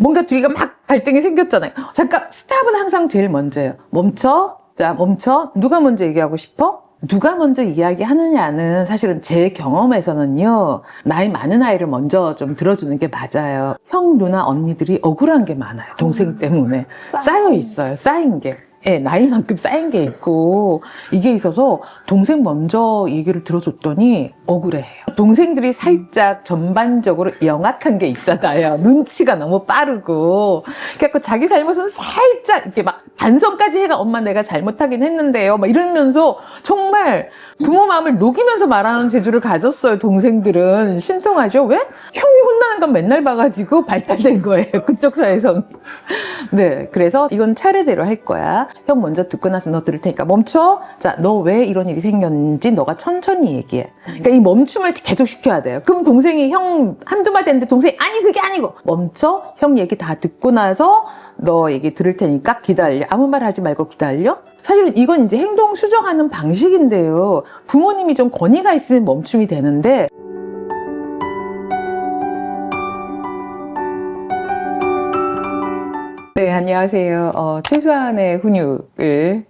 뭔가 둘이가 막 갈등이 생겼잖아요. 잠깐 스탑은 항상 제일 먼저예요. 멈춰. 자, 멈춰. 누가 먼저 얘기하고 싶어? 누가 먼저 이야기하느냐는 사실은 제 경험에서는요, 나이 많은 아이를 먼저 좀 들어주는 게 맞아요. 형, 누나, 언니들이 억울한 게 많아요. 동생 때문에. 쌓여 있어요. 쌓인 게. 예, 나이만큼 쌓인 게 있고, 이게 있어서 동생 먼저 얘기를 들어줬더니 억울해해요. 동생들이 살짝 전반적으로 영악한 게 있잖아요. 눈치가 너무 빠르고. 그래서 자기 잘못은 살짝 이렇게 막 반성까지 해가 엄마 내가 잘못하긴 했는데요. 막 이러면서 정말 부모 마음을 녹이면서 말하는 재주를 가졌어요. 동생들은. 신통하죠? 왜? 형이 혼나는 건 맨날 봐가지고 발달된 거예요. 그쪽 사이에서는. 네, 그래서 이건 차례대로 할 거야. 형 먼저 듣고 나서 너 들을 테니까 멈춰. 자, 너 왜 이런 일이 생겼는지 너가 천천히 얘기해. 그러니까 이 멈춤을 계속 시켜야 돼요. 그럼 동생이 형 한두 마디 했는데 동생이 아니 그게 아니고 멈춰. 형 얘기 다 듣고 나서 너 얘기 들을 테니까 기다려. 아무 말 하지 말고 기다려. 사실은 이건 이제 행동 수정하는 방식인데요. 부모님이 좀 권위가 있으면 멈춤이 되는데 네, 안녕하세요. 최소한의 훈육을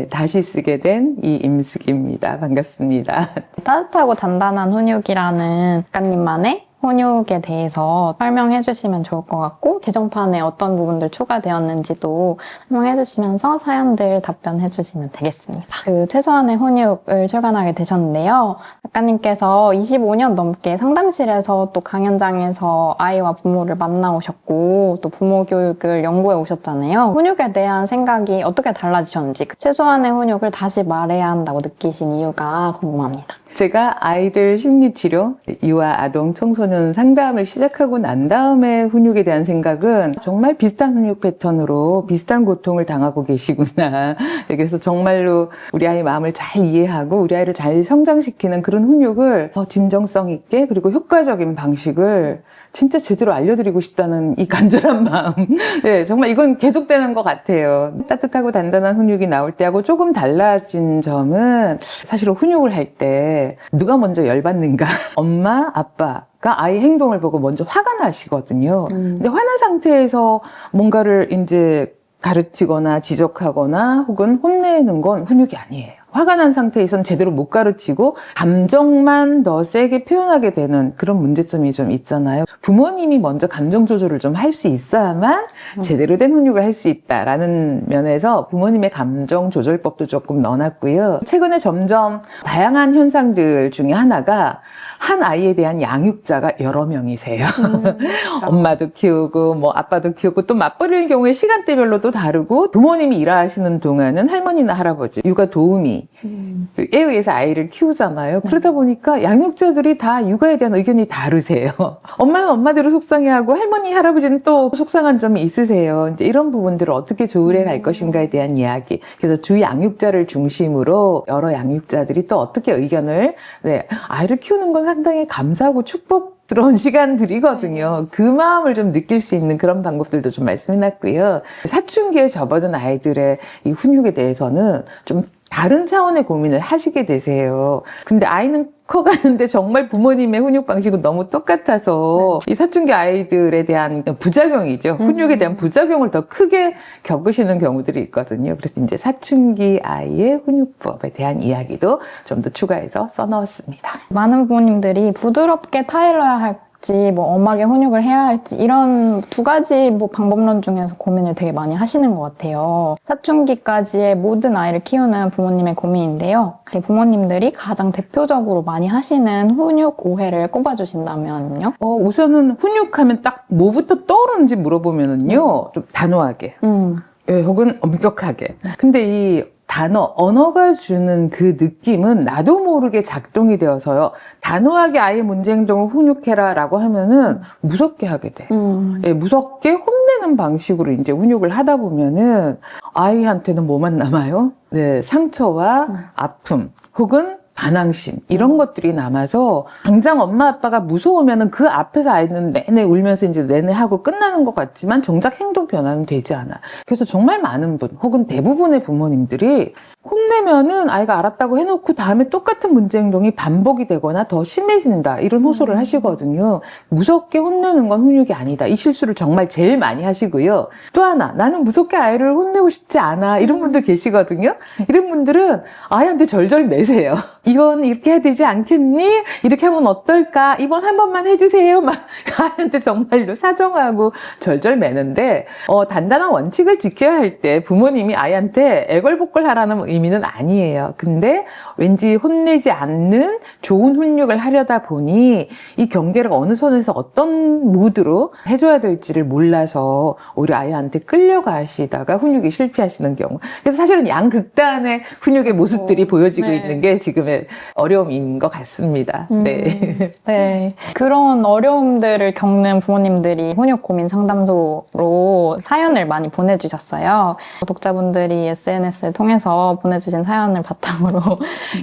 다시 쓰게 된 이임숙입니다. 반갑습니다. 따뜻하고 단단한 훈육이라는 작가님만의 훈육에 대해서 설명해 주시면 좋을 것 같고, 개정판에 어떤 부분들 추가되었는지도 설명해 주시면서 사연들 답변해 주시면 되겠습니다. 그 최소한의 훈육을 출간하게 되셨는데요. 작가님께서 25년 넘게 상담실에서 또 강연장에서 아이와 부모를 만나오셨고, 또 부모 교육을 연구해 오셨잖아요. 훈육에 대한 생각이 어떻게 달라지셨는지, 최소한의 훈육을 다시 말해야 한다고 느끼신 이유가 궁금합니다. 제가 아이들 심리치료, 유아, 아동, 청소년 상담을 시작하고 난 다음에 훈육에 대한 생각은 정말 비슷한 훈육 패턴으로 비슷한 고통을 당하고 계시구나. 그래서 정말로 우리 아이 마음을 잘 이해하고 우리 아이를 잘 성장시키는 그런 훈육을 더 진정성 있게 그리고 효과적인 방식을 진짜 제대로 알려드리고 싶다는 이 간절한 마음. 네, 정말 이건 계속되는 것 같아요. 따뜻하고 단단한 훈육이 나올 때하고 조금 달라진 점은 사실은 훈육을 할 때 누가 먼저 열받는가? 엄마, 아빠가 아이 행동을 보고 먼저 화가 나시거든요. 근데 화난 상태에서 뭔가를 이제 가르치거나 지적하거나 혹은 혼내는 건 훈육이 아니에요. 화가 난 상태에선 제대로 못 가르치고 감정만 더 세게 표현하게 되는 그런 문제점이 좀 있잖아요. 부모님이 먼저 감정 조절을 좀 할 수 있어야만 제대로 된 훈육을 할 수 있다라는 면에서 부모님의 감정 조절법도 조금 넣어놨고요. 최근에 점점 다양한 현상들 중에 하나가 한 아이에 대한 양육자가 여러 명이세요. 엄마도 키우고 뭐 아빠도 키우고 또 맞벌이일 경우에 시간대별로도 다르고 부모님이 일하시는 동안은 할머니나 할아버지 육아 도우미에 의해서 아이를 키우잖아요. 그러다 보니까 양육자들이 다 육아에 대한 의견이 다르세요. 엄마는 엄마대로 속상해하고 할머니, 할아버지는 또 속상한 점이 있으세요. 이제 이런 부분들을 어떻게 조율해 갈 것인가에 대한 이야기. 그래서 주 양육자를 중심으로 여러 양육자들이 또 어떻게 의견을 아이를 키우는 건 상당히 감사하고 축복스러운 시간들이거든요. 그 마음을 좀 느낄 수 있는 그런 방법들도 좀 말씀해놨고요. 사춘기에 접어든 아이들의 이 훈육에 대해서는 좀 다른 차원의 고민을 하시게 되세요. 근데 아이는 커가는데 정말 부모님의 훈육 방식은 너무 똑같아서 이 사춘기 아이들에 대한 부작용이죠. 훈육에 대한 부작용을 더 크게 겪으시는 경우들이 있거든요. 그래서 이제 사춘기 아이의 훈육법에 대한 이야기도 좀 더 추가해서 써넣었습니다. 많은 부모님들이 부드럽게 타일러야 할지, 뭐 엄하게 훈육을 해야 할지 이런 두 가지 뭐 방법론 중에서 고민을 되게 많이 하시는 것 같아요. 사춘기까지의 모든 아이를 키우는 부모님의 고민인데요. 부모님들이 가장 대표적으로 많이 하시는 훈육 오해를 꼽아주신다면요? 우선은 훈육하면 딱 뭐부터 떠오르는지 물어보면은요, 좀 단호하게, 혹은 엄격하게. 근데 이 언어가 주는 그 느낌은 나도 모르게 작동이 되어서요. 단호하게 아이의 문제 행동을 훈육해라 라고 하면은 무섭게 하게 돼. 무섭게 혼내는 방식으로 이제 훈육을 하다 보면은 아이한테는 뭐만 남아요? 상처와 아픔 혹은 반항심 이런 것들이 남아서 당장 엄마 아빠가 무서우면은 그 앞에서 아이는 내내 울면서 이제 내내 하고 끝나는 것 같지만 정작 행동 변화는 되지 않아. 그래서 정말 많은 분 혹은 대부분의 부모님들이 혼내면은 아이가 알았다고 해놓고 다음에 똑같은 문제 행동이 반복이 되거나 더 심해진다. 이런 호소를 하시거든요. 무섭게 혼내는 건 훈육이 아니다. 이 실수를 정말 제일 많이 하시고요. 또 하나, 나는 무섭게 아이를 혼내고 싶지 않아. 이런 분들 계시거든요. 이런 분들은 아이한테 절절 매세요. 이건 이렇게 해야 되지 않겠니? 이렇게 하면 어떨까? 이번 한 번만 해주세요. 막 아이한테 정말로 사정하고 절절 매는데 단단한 원칙을 지켜야 할 때 부모님이 아이한테 애걸복걸 하라는 의미는 아니에요. 근데 왠지 혼내지 않는 좋은 훈육을 하려다 보니 이 경계를 어느 선에서 어떤 무드로 해줘야 될지를 몰라서 오히려 아이한테 끌려가시다가 훈육이 실패하시는 경우. 그래서 사실은 양극단의 훈육의 모습들이 보여지고 네. 있는 게 지금의 어려움인 것 같습니다. 네. 네. 그런 어려움들을 겪는 부모님들이 훈육 고민 상담소로 사연을 많이 보내주셨어요. 구독자분들이 SNS를 통해서 보내주신 사연을 바탕으로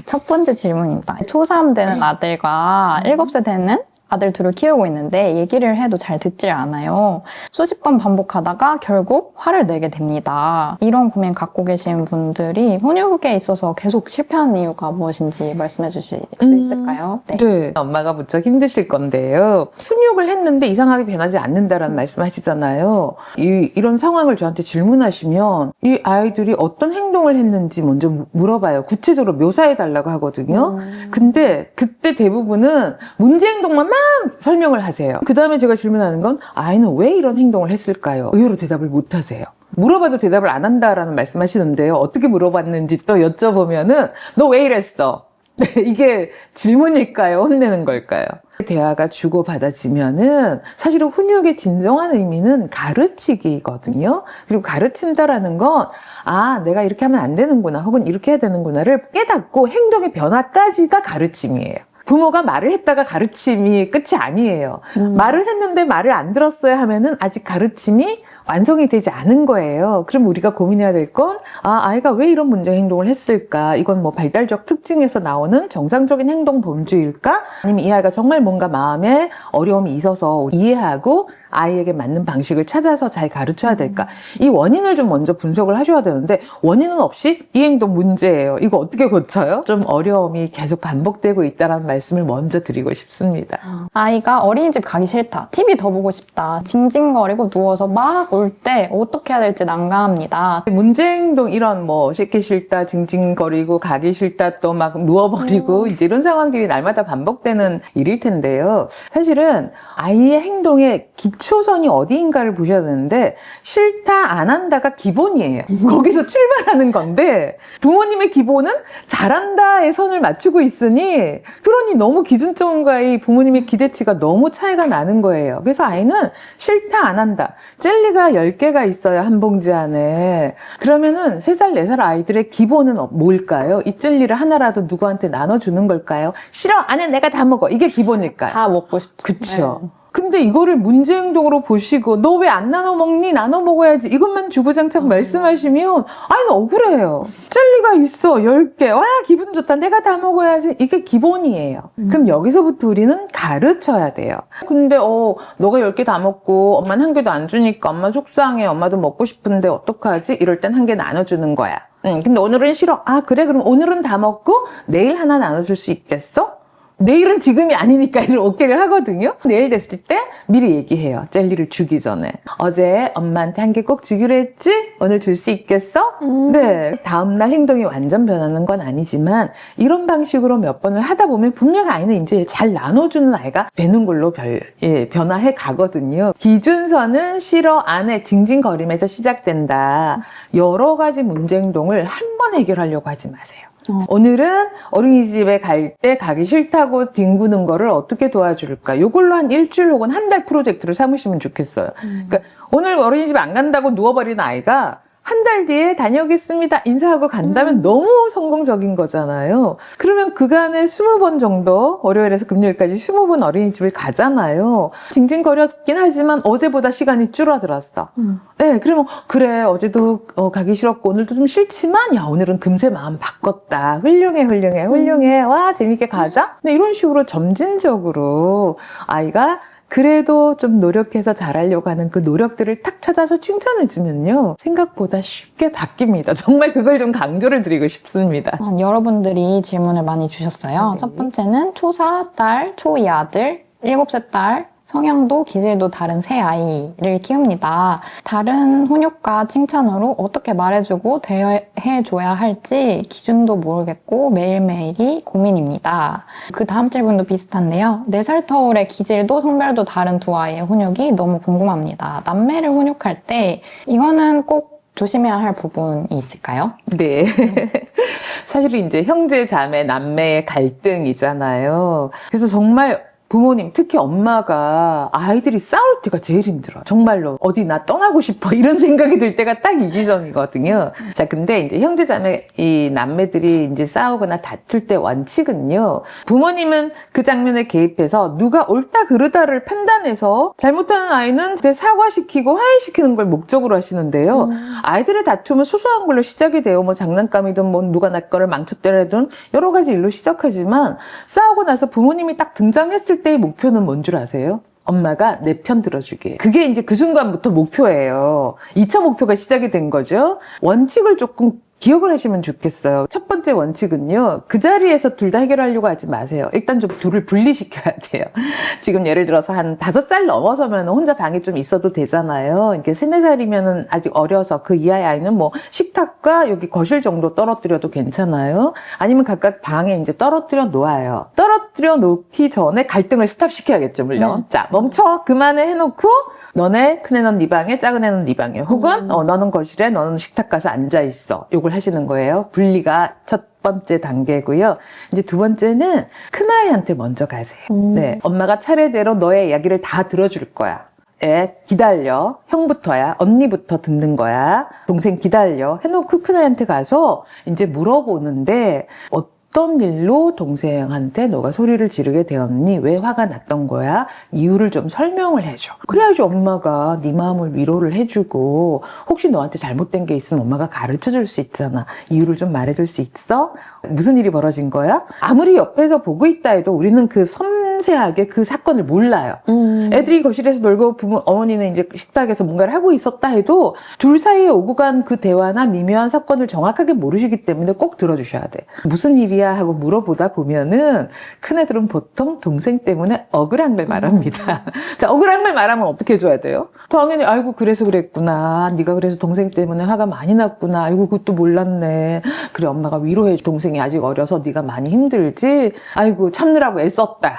첫 번째 질문입니다. 초3 되는 아들과 7세 되는 아들 둘을 키우고 있는데 얘기를 해도 잘 듣질 않아요. 수십 번 반복하다가 결국 화를 내게 됩니다. 이런 고민 갖고 계신 분들이 훈육에 있어서 계속 실패하는 이유가 무엇인지 말씀해 주실 수 있을까요? 네. 엄마가 무척 힘드실 건데요. 훈육을 했는데 이상하게 변하지 않는다라는 말씀하시잖아요. 이런 상황을 저한테 질문하시면 이 아이들이 어떤 행동을 했는지 먼저 물어봐요. 구체적으로 묘사해 달라고 하거든요. 근데 그때 대부분은 문제 행동만 막 설명을 하세요. 그 다음에 제가 질문하는 건 아이는 왜 이런 행동을 했을까요? 의외로 대답을 못 하세요. 물어봐도 대답을 안 한다라는 말씀하시는데요. 어떻게 물어봤는지 또 여쭤보면은 너 왜 이랬어? 네, 이게 질문일까요? 혼내는 걸까요? 대화가 주고받아지면은 사실은 훈육의 진정한 의미는 가르치기거든요. 그리고 가르친다라는 건 내가 이렇게 하면 안 되는구나 혹은 이렇게 해야 되는구나를 깨닫고 행동의 변화까지가 가르침이에요. 부모가 말을 했다가 가르침이 끝이 아니에요. 말을 했는데 말을 안 들었어야 하면은 아직 가르침이 완성이 되지 않은 거예요. 그럼 우리가 고민해야 될 건 아이가 왜 이런 문제 행동을 했을까? 이건 뭐 발달적 특징에서 나오는 정상적인 행동 범주일까? 아니면 이 아이가 정말 뭔가 마음에 어려움이 있어서 이해하고 아이에게 맞는 방식을 찾아서 잘 가르쳐야 될까? 이 원인을 좀 먼저 분석을 하셔야 되는데 원인은 없이 이 행동 문제예요. 이거 어떻게 고쳐요? 좀 어려움이 계속 반복되고 있다는 말씀을 먼저 드리고 싶습니다. 아이가 어린이집 가기 싫다. TV 더 보고 싶다. 징징거리고 누워서 막 울 때 어떻게 해야 될지 난감합니다. 문제 행동 이런 뭐 씻기 싫다, 징징거리고 가기 싫다, 또 막 누워버리고 이제 이런 상황들이 날마다 반복되는 일일 텐데요. 사실은 아이의 행동의 기초선이 어디인가를 보셔야 되는데 싫다, 안 한다가 기본이에요. 거기서 출발하는 건데 부모님의 기본은 잘한다의 선을 맞추고 있으니 그러니 너무 기준점과의 부모님의 기대치가 너무 차이가 나는 거예요. 그래서 아이는 싫다, 안 한다. 젤리가 10개가 있어요, 한 봉지 안에. 그러면은 3살, 4살 아이들의 기본은 뭘까요? 이 젤리를 하나라도 누구한테 나눠주는 걸까요? 싫어, 안 해, 내가 다 먹어. 이게 기본일까요? 다 먹고 싶죠. 그쵸. 네. 근데 이거를 문제 행동으로 보시고 너 왜 안 나눠 먹니? 나눠 먹어야지. 이것만 주구장창 말씀하시면 아이는 억울해요. 젤리가 있어 10개. 와 기분 좋다. 내가 다 먹어야지. 이게 기본이에요. 그럼 여기서부터 우리는 가르쳐야 돼요. 근데 너가 10개 다 먹고 엄마는 한 개도 안 주니까 엄마 속상해. 엄마도 먹고 싶은데 어떡하지? 이럴 땐 한 개 나눠주는 거야. 근데 오늘은 싫어. 그래 그럼 오늘은 다 먹고 내일 하나 나눠줄 수 있겠어? 내일은 지금이 아니니까 이를 오케이를 하거든요. 내일 됐을 때 미리 얘기해요. 젤리를 주기 전에. 어제 엄마한테 한 개 꼭 주기로 했지? 오늘 줄 수 있겠어? 네. 다음날 행동이 완전 변하는 건 아니지만 이런 방식으로 몇 번을 하다 보면 분명 아이는 이제 잘 나눠주는 아이가 되는 걸로 변화해 가거든요. 기준선은 싫어, 안 해, 징징거림에서 시작된다. 여러 가지 문제 행동을 한 번 해결하려고 하지 마세요. 오늘은 어린이집에 갈 때 가기 싫다고 뒹구는 거를 어떻게 도와줄까? 요걸로 한 일주일 혹은 한 달 프로젝트를 삼으시면 좋겠어요. 그러니까 오늘 어린이집 안 간다고 누워버리는 아이가 한 달 뒤에 다녀오겠습니다. 인사하고 간다면 너무 성공적인 거잖아요. 그러면 그간에 20번 정도 월요일에서 금요일까지 20번 어린이집을 가잖아요. 징징거렸긴 하지만 어제보다 시간이 줄어들었어. 네, 그러면 그래 어제도 가기 싫었고 오늘도 좀 싫지만 야 오늘은 금세 마음 바꿨다. 훌륭해. 와 재밌게 가자. 네, 이런 식으로 점진적으로 아이가 그래도 좀 노력해서 잘하려고 하는 그 노력들을 탁 찾아서 칭찬해주면요. 생각보다 쉽게 바뀝니다. 정말 그걸 좀 강조를 드리고 싶습니다. 여러분들이 질문을 많이 주셨어요. 네. 첫 번째는 초4 딸, 초2 아들, 7살 딸, 성향도 기질도 다른 세 아이를 키웁니다. 다른 훈육과 칭찬으로 어떻게 말해주고 대해줘야 할지 기준도 모르겠고 매일매일이 고민입니다. 그 다음 질문도 비슷한데요. 4살 터울의 기질도 성별도 다른 두 아이의 훈육이 너무 궁금합니다. 남매를 훈육할 때 이거는 꼭 조심해야 할 부분이 있을까요? 네. 사실 이제 형제, 자매, 남매의 갈등이잖아요. 그래서 정말 부모님, 특히 엄마가 아이들이 싸울 때가 제일 힘들어요. 정말로 어디 나 떠나고 싶어 이런 생각이 들 때가 딱 이 지점이거든요. 자, 근데 이제 형제자매 이 남매들이 이제 싸우거나 다툴 때 원칙은요. 부모님은 그 장면에 개입해서 누가 옳다 그르다를 판단해서 잘못하는 아이는 사과시키고 화해시키는 걸 목적으로 하시는데요. 아이들의 다툼은 소소한 걸로 시작이 돼요. 뭐 장난감이든 뭐 누가 나 거를 망쳤더라든 여러 가지 일로 시작하지만 싸우고 나서 부모님이 딱 등장했을 때의 목표는 뭔 줄 아세요? 엄마가 내 편 들어주게. 그게 이제 그 순간부터 목표예요. 2차 목표가 시작이 된 거죠. 원칙을 조금 기억을 하시면 좋겠어요. 첫 번째 원칙은요. 그 자리에서 둘 다 해결하려고 하지 마세요. 일단 좀 둘을 분리시켜야 돼요. 지금 예를 들어서 한 5살 넘어서면 혼자 방에 좀 있어도 되잖아요. 이렇게 3, 4살이면은 아직 어려서 그 이하의 아이는 뭐 식탁과 여기 거실 정도 떨어뜨려도 괜찮아요. 아니면 각각 방에 이제 떨어뜨려 놓아요. 떨어뜨려 놓기 전에 갈등을 스탑시켜야겠죠, 물론. 자, 멈춰. 그만해 해놓고 너네 큰애는 네 방에 작은애는 네 방에 혹은 너는 거실에 너는 식탁 가서 앉아있어. 요걸 하시는 거예요. 분리가 첫 번째 단계고요. 이제 두 번째는 큰아이한테 먼저 가세요. 네, 엄마가 차례대로 너의 이야기를 다 들어줄 거야. 기다려. 형부터야. 언니부터 듣는 거야. 동생 기다려. 해놓고 큰아이한테 가서 이제 물어보는데 어떤 일로 동생한테 너가 소리를 지르게 되었니? 왜 화가 났던 거야? 이유를 좀 설명을 해줘. 그래야지 엄마가 네 마음을 위로를 해주고 혹시 너한테 잘못된 게 있으면 엄마가 가르쳐줄 수 있잖아. 이유를 좀 말해줄 수 있어? 무슨 일이 벌어진 거야? 아무리 옆에서 보고 있다 해도 우리는 그 섬세하게 그 사건을 몰라요. 애들이 거실에서 놀고 어머니는 이제 식탁에서 뭔가를 하고 있었다 해도 둘 사이에 오고 간 그 대화나 미묘한 사건을 정확하게 모르시기 때문에 꼭 들어주셔야 돼. 무슨 일이야 하고 물어보다 보면은 큰애들은 보통 동생 때문에 억울한 걸 말합니다. 자, 억울한 걸 말하면 어떻게 해줘야 돼요? 당연히 아이고 그래서 그랬구나. 네가 그래서 동생 때문에 화가 많이 났구나. 아이고 그것도 몰랐네. 그래 엄마가 위로해. 동생이 아직 어려서 네가 많이 힘들지. 아이고 참느라고 애썼다.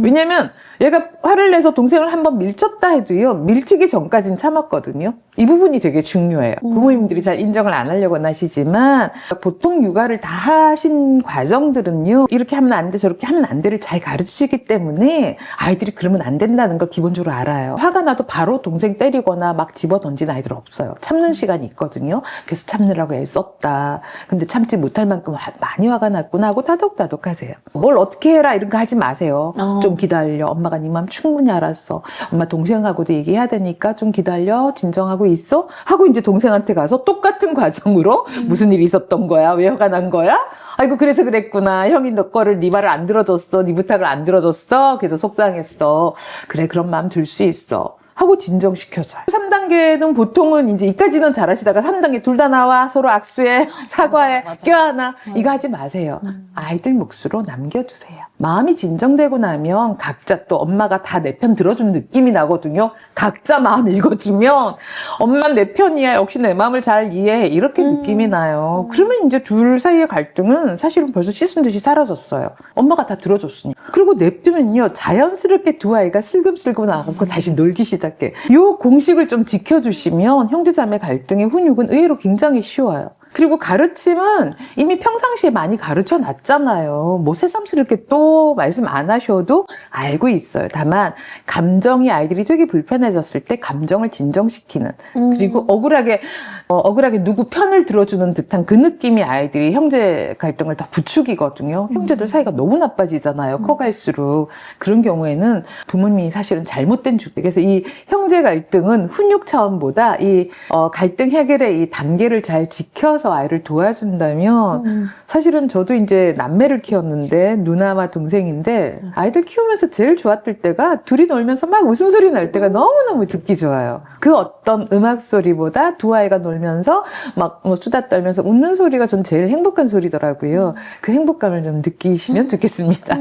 왜냐면 얘가 화를 내서 동생을 한번 밀쳤다 해도요. 밀치기 전까지는 참았거든요. 이 부분이 되게 중요해요. 부모님들이 잘 인정을 안 하려고 하시지만 보통 육아를 다 하신 과정들은요. 이렇게 하면 안 돼 저렇게 하면 안 돼를 잘 가르치기 때문에 아이들이 그러면 안 된다는 걸 기본적으로 알아요. 화가 나도 바로 동생 때리거나 막 집어 던지는 아이들 없어요. 참는 시간이 있거든요. 그래서 참느라고 애썼다. 근데 참지 못할 만큼 많이 화가 났구나 하고 타독타독 하세요. 뭘 어떻게 해라 이런 거 하지 마세요. 좀 기다려. 엄마가 네 마음 충분히 알았어. 엄마 동생하고도 얘기해야 되니까 좀 기다려. 진정하고 있어. 하고 이제 동생한테 가서 똑같은 과정으로 무슨 일이 있었던 거야? 왜 화가 난 거야? 아이고 그래서 그랬구나. 형이 너 거를 네 말을 안 들어줬어. 네 부탁을 안 들어줬어. 그래서 속상했어. 그래 그런 마음 들 수 있어. 하고 진정시켜줘요. 3단계는 보통은 이제 이까지는 잘하시다가 3단계 둘 다 나와 서로 악수해 사과해 껴안아 이거 하지 마세요. 아이들 몫으로 남겨두세요. 마음이 진정되고 나면 각자 또 엄마가 다 내 편 들어준 느낌이 나거든요. 각자 마음 읽어주면 엄마 내 편이야. 역시 내 마음을 잘 이해해. 이렇게 느낌이 나요. 그러면 이제 둘 사이의 갈등은 사실은 벌써 씻은 듯이 사라졌어요. 엄마가 다 들어줬으니까. 그리고 냅두면요. 자연스럽게 두 아이가 슬금슬금 나가고 다시 놀기 시작해. 이 공식을 좀 지켜주시면 형제자매 갈등의 훈육은 의외로 굉장히 쉬워요. 그리고 가르침은 이미 평상시에 많이 가르쳐 놨잖아요. 뭐 새삼스럽게 또 말씀 안 하셔도 알고 있어요. 다만 감정이 아이들이 되게 불편해졌을 때 감정을 진정시키는 그리고 억울하게 누구 편을 들어주는 듯한 그 느낌이 아이들이 형제 갈등을 다 부추기거든요. 형제들 사이가 너무 나빠지잖아요. 커갈수록. 그런 경우에는 부모님이 사실은 잘못된 주대. 그래서 이 형제 갈등은 훈육 차원보다 이 갈등 해결의 이 단계를 잘 지켜서 키워서 아이를 도와준다면 사실은 저도 이제 남매를 키웠는데 누나와 동생인데 아이들 키우면서 제일 좋았을 때가 둘이 놀면서 막 웃음소리 날 때가 너무너무 듣기 좋아요. 그 어떤 음악 소리보다 두 아이가 놀면서 막 뭐 수다 떨면서 웃는 소리가 전 제일 행복한 소리더라고요. 그 행복감을 좀 느끼시면 좋겠습니다.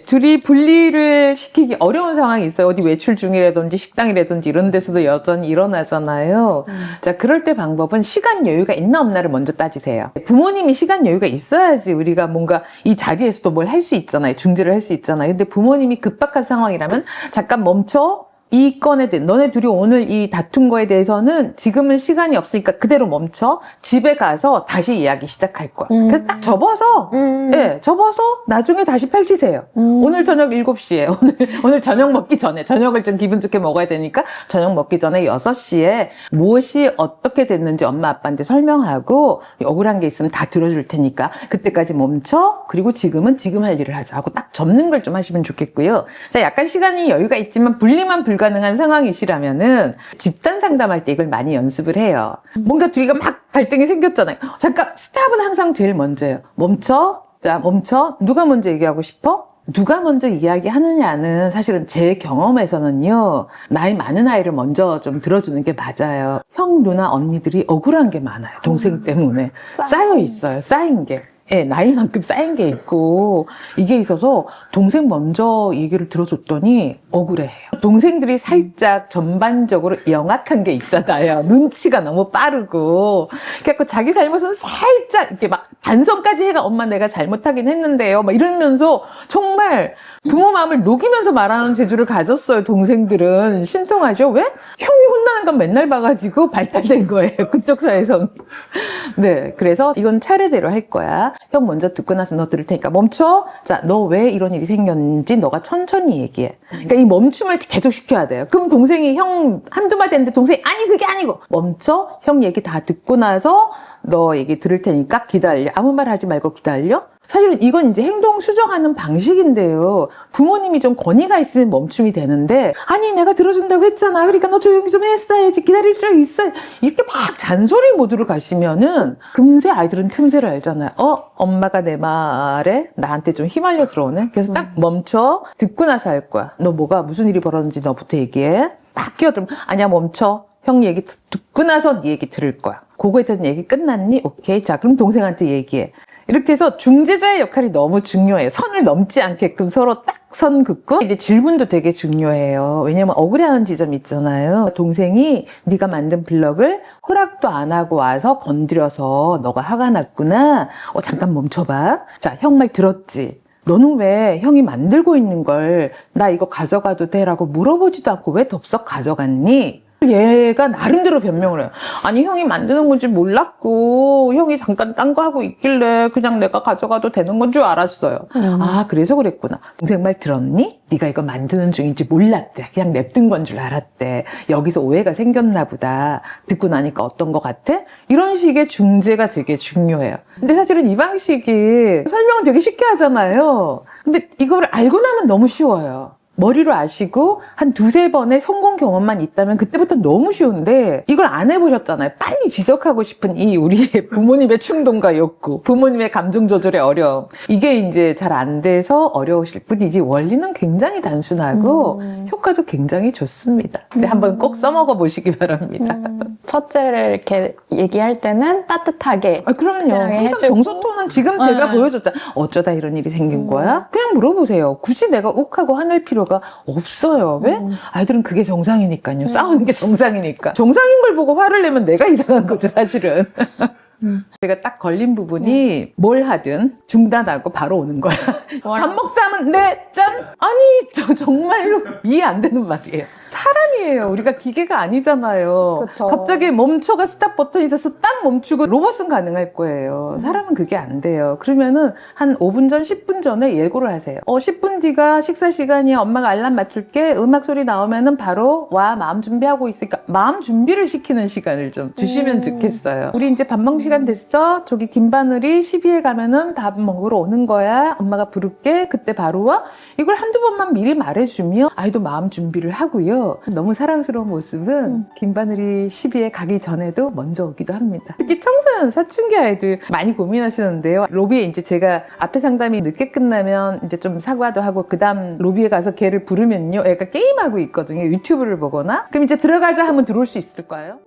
둘이 분리를 시키기 어려운 상황이 있어요. 어디 외출 중이라든지 식당이라든지 이런 데서도 여전히 일어나잖아요. 자, 그럴 때 방법은 시간 여유가 있나 없나를 먼저 따지세요. 부모님이 시간 여유가 있어야지 우리가 뭔가 이 자리에서도 뭘 할 수 있잖아요. 중재를 할 수 있잖아요. 근데 부모님이 급박한 상황이라면 잠깐 멈춰. 이 건에 대해 너네 둘이 오늘 이 다툰 거에 대해서는 지금은 시간이 없으니까 그대로 멈춰 집에 가서 다시 이야기 시작할 거야. 그래서 딱 접어서 예, 접어서 나중에 다시 펼치세요. 오늘 저녁 7시에 오늘 저녁 먹기 전에 저녁을 좀 기분 좋게 먹어야 되니까 저녁 먹기 전에 6시에 무엇이 어떻게 됐는지 엄마 아빠한테 설명하고 억울한 게 있으면 다 들어줄 테니까 그때까지 멈춰. 그리고 지금은 지금 할 일을 하자 하고 딱 접는 걸 좀 하시면 좋겠고요. 자, 약간 시간이 여유가 있지만 분리만 불가능한 상황이시라면은 집단 상담할 때 이걸 많이 연습을 해요. 뭔가 둘이가 막 갈등이 생겼잖아요. 잠깐 스탑은 항상 제일 먼저예요. 멈춰. 자, 멈춰. 누가 먼저 얘기하고 싶어? 누가 먼저 이야기하느냐는 사실은 제 경험에서는요. 나이 많은 아이를 먼저 좀 들어주는 게 맞아요. 형, 누나, 언니들이 억울한 게 많아요. 동생 때문에. 쌓여 있어요. 쌓인 게. 예, 나이만큼 쌓인 게 있고 이게 있어서 동생 먼저 얘기를 들어줬더니 억울해해요. 동생들이 살짝 전반적으로 영악한 게 있잖아요. 눈치가 너무 빠르고 그래서 자기 잘못은 살짝 이렇게 막 반성까지 해가 엄마 내가 잘못하긴 했는데요. 막 이러면서 정말 부모 마음을 녹이면서 말하는 재주를 가졌어요. 동생들은 신통하죠. 왜? 형이 혼나는 건 맨날 봐가지고 발달된 거예요. 그쪽 사회에서는. 네, 그래서 이건 차례대로 할 거야. 형 먼저 듣고 나서 너 들을 테니까 멈춰. 자, 너 왜 이런 일이 생겼는지 너가 천천히 얘기해. 그러니까 이 멈춤을 계속 시켜야 돼요. 그럼 동생이 형 한두 마디 했는데 동생이 아니 그게 아니고 멈춰. 형 얘기 다 듣고 나서 너 얘기 들을 테니까 기다려. 아무 말 하지 말고 기다려. 사실은 이건 이제 행동 수정하는 방식인데요. 부모님이 좀 권위가 있으면 멈춤이 되는데 아니 내가 들어준다고 했잖아. 그러니까 너 조용히 좀 했어야지. 기다릴 줄 있어. 이렇게 막 잔소리 모드로 가시면은 금세 아이들은 틈새를 알잖아요. 엄마가 내 말에 나한테 좀 휘말려 들어오네. 그래서 딱 멈춰. 듣고 나서 할 거야. 너 뭐가 무슨 일이 벌어졌는지 너부터 얘기해. 막 끼어들면 아니야 멈춰. 형 얘기 듣고 나서 네 얘기 들을 거야. 그거에 대한 얘기 끝났니? 오케이. 자 그럼 동생한테 얘기해. 이렇게 해서 중재자의 역할이 너무 중요해요. 선을 넘지 않게끔 서로 딱 선 긋고 이제 질문도 되게 중요해요. 왜냐면 억울해하는 지점이 있잖아요. 동생이 네가 만든 블럭을 허락도 안 하고 와서 건드려서 너가 화가 났구나. 잠깐 멈춰봐. 자, 형 말 들었지? 너는 왜 형이 만들고 있는 걸 나 이거 가져가도 돼라고 물어보지도 않고 왜 덥석 가져갔니? 얘가 나름대로 변명을 해요. 아니 형이 만드는 건지 몰랐고 형이 잠깐 딴 거 하고 있길래 그냥 내가 가져가도 되는 건 줄 알았어요. 아 그래서 그랬구나. 동생 말 들었니? 네가 이거 만드는 중인지 몰랐대. 그냥 냅둔 건 줄 알았대. 여기서 오해가 생겼나 보다. 듣고 나니까 어떤 거 같아? 이런 식의 중재가 되게 중요해요. 근데 사실은 이 방식이 설명을 되게 쉽게 하잖아요. 근데 이거를 알고 나면 너무 쉬워요. 머리로 아시고 한 두세 번의 성공 경험만 있다면 그때부터 너무 쉬운데 이걸 안 해보셨잖아요. 빨리 지적하고 싶은 이 우리의 부모님의 충동과 욕구, 부모님의 감정 조절의 어려움. 이게 이제 잘 안 돼서 어려우실 뿐이지 원리는 굉장히 단순하고 효과도 굉장히 좋습니다. 근데 한번 꼭 써먹어 보시기 바랍니다. 첫째를 이렇게 얘기할 때는 따뜻하게. 그럼요. 항상 정서토는 지금 제가 보여줬다. 어쩌다 이런 일이 생긴 거야? 그냥 물어보세요. 굳이 내가 욱하고 화낼 필요가 없어요. 왜? 아이들은 그게 정상이니까요. 싸우는 게 정상이니까. 정상인 걸 보고 화를 내면 내가 이상한 거죠, 사실은. 제가 딱 걸린 부분이 뭘 하든 중단하고 바로 오는 거야. 밥 먹자 하면 네, 짠! 아니, 저 정말로 이해 안 되는 말이에요. 사람이에요. 우리가 기계가 아니잖아요. 그쵸. 갑자기 멈춰가 스탑 버튼이 돼서 딱 멈추고 로봇은 가능할 거예요. 사람은 그게 안 돼요. 그러면은 한 5분 전, 10분 전에 예고를 하세요. 10분 뒤가 식사 시간이야. 엄마가 알람 맞출게. 음악 소리 나오면은 바로 와, 마음 준비하고 있으니까 마음 준비를 시키는 시간을 좀 주시면 좋겠어요. 우리 이제 밥 먹는 시간 됐어. 저기 김바늘이 12에 가면은 밥 먹으러 오는 거야. 엄마가 부를게. 그때 바로 와. 이걸 한두 번만 미리 말해주면 아이도 마음 준비를 하고요. 있어요. 너무 사랑스러운 모습은 김바늘이 시비에 가기 전에도 먼저 오기도 합니다. 특히 청소년 사춘기 아이들 많이 고민하시는데요. 로비에 이제 제가 앞에 상담이 늦게 끝나면 이제 좀 사과도 하고 그 다음 로비에 가서 걔를 부르면요. 애가 게임하고 있거든요. 유튜브를 보거나. 그럼 이제 들어가자 하면 들어올 수 있을까요?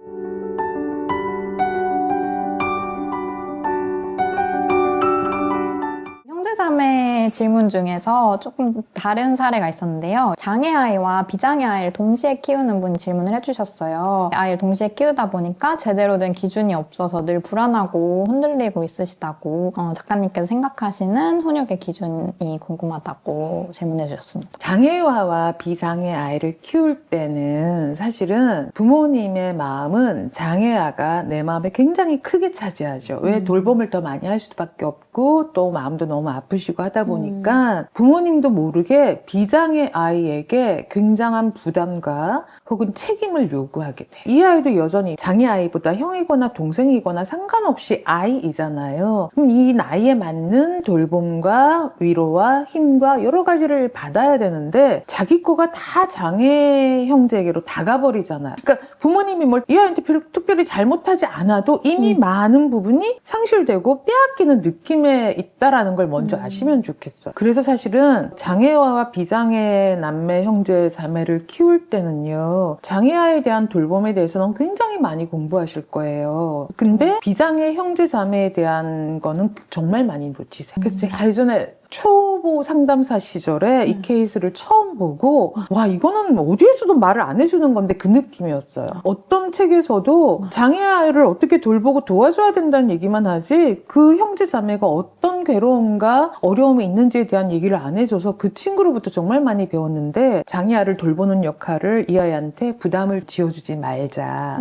형제자매 질문 중에서 조금 다른 사례가 있었는데요. 장애아이와 비장애아이를 동시에 키우는 분이 질문을 해주셨어요. 아이를 동시에 키우다 보니까 제대로 된 기준이 없어서 늘 불안하고 흔들리고 있으시다고 작가님께서 생각하시는 훈육의 기준이 궁금하다고 질문해 주셨습니다. 장애아와 비장애 아이를 키울 때는 사실은 부모님의 마음은 장애아가 내 마음에 굉장히 크게 차지하죠. 왜 돌봄을 더 많이 할 수밖에 없고 또 마음도 너무 아프시고 하다 보니까 부모님도 모르게 비장애 아이에게 굉장한 부담과 혹은 책임을 요구하게 돼. 이 아이도 여전히 장애 아이보다 형이거나 동생이거나 상관없이 아이이잖아요. 그럼 이 나이에 맞는 돌봄과 위로와 힘과 여러 가지를 받아야 되는데 자기 거가 다 장애 형제에게로 다 가버리잖아요. 그러니까 부모님이 뭘 이 아이한테 특별히 잘못하지 않아도 이미 많은 부분이 상실되고 빼앗기는 느낌에 있다라는 걸 먼저 아시면 좋겠어요. 그래서 사실은 장애아와 비장애 남매 형제 자매를 키울 때는요. 장애아에 대한 돌봄에 대해서는 굉장히 많이 공부하실 거예요. 근데 비장애 형제 자매에 대한 거는 정말 많이 놓치세요. 그래서 제가 예전에 초보 상담사 시절에 이 케이스를 처음 보고 와 이거는 어디에서도 말을 안 해주는 건데 그 느낌이었어요. 어떤 책에서도 장애아이를 어떻게 돌보고 도와줘야 된다는 얘기만 하지 그 형제 자매가 어떤 괴로움과 어려움이 있는지에 대한 얘기를 안 해줘서 그 친구로부터 정말 많이 배웠는데 장애아를 돌보는 역할을 이 아이한테 부담을 지어주지 말자.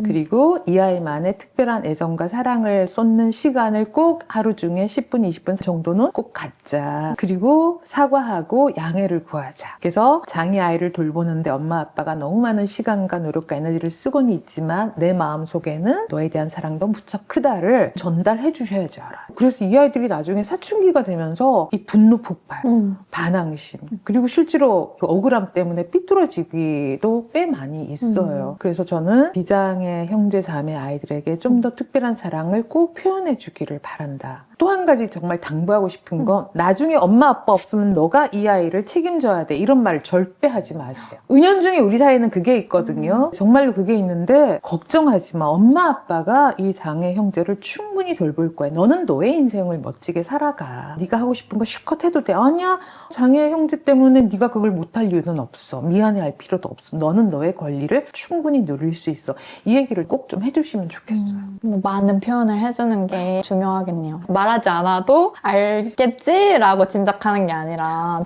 그리고 이 아이만의 특별한 애정과 사랑을 쏟는 시간을 꼭 하루 중에 10분, 20분 정도는 꼭 갖자. 그리고 사과하고 양해를 구하자. 그래서 장애 아이를 돌보는데 엄마 아빠가 너무 많은 시간과 노력과 에너지를 쓰고는 있지만 내 마음속에는 너에 대한 사랑도 무척 크다를 전달해 주셔야지 알아요. 그래서 이 아이들이 나중에 사춘기가 되면서 이 분노 폭발, 반항심 그리고 실제로 그 억울함 때문에 삐뚤어지기도 꽤 많이 있어요. 그래서 저는 비장애 형제 자매 아이들에게 좀 더 특별한 사랑을 꼭 표현해 주기를 바란다. 또 한 가지 정말 당부하고 싶은 건 나중에 엄마 아빠 없으면 너가 이 아이를 책임져야 돼 이런 말을 절대 하지 마세요. 은연중에 우리 사이에는 그게 있거든요. 정말로 그게 있는데 걱정하지 마. 엄마 아빠가 이 장애 형제를 충분히 돌볼 거야. 너는 너의 인생을 멋지게 살아가. 네가 하고 싶은 거 실컷 해도 돼. 아니야 장애 형제 때문에 네가 그걸 못할 이유는 없어. 미안해할 필요도 없어. 너는 너의 권리를 충분히 누릴 수 있어. 이 얘기를 꼭 좀 해주시면 좋겠어요. 많은 표현을 해주는 게 중요하겠네요. 말하지 않아도 알겠지라고 짐작하는 게 아니라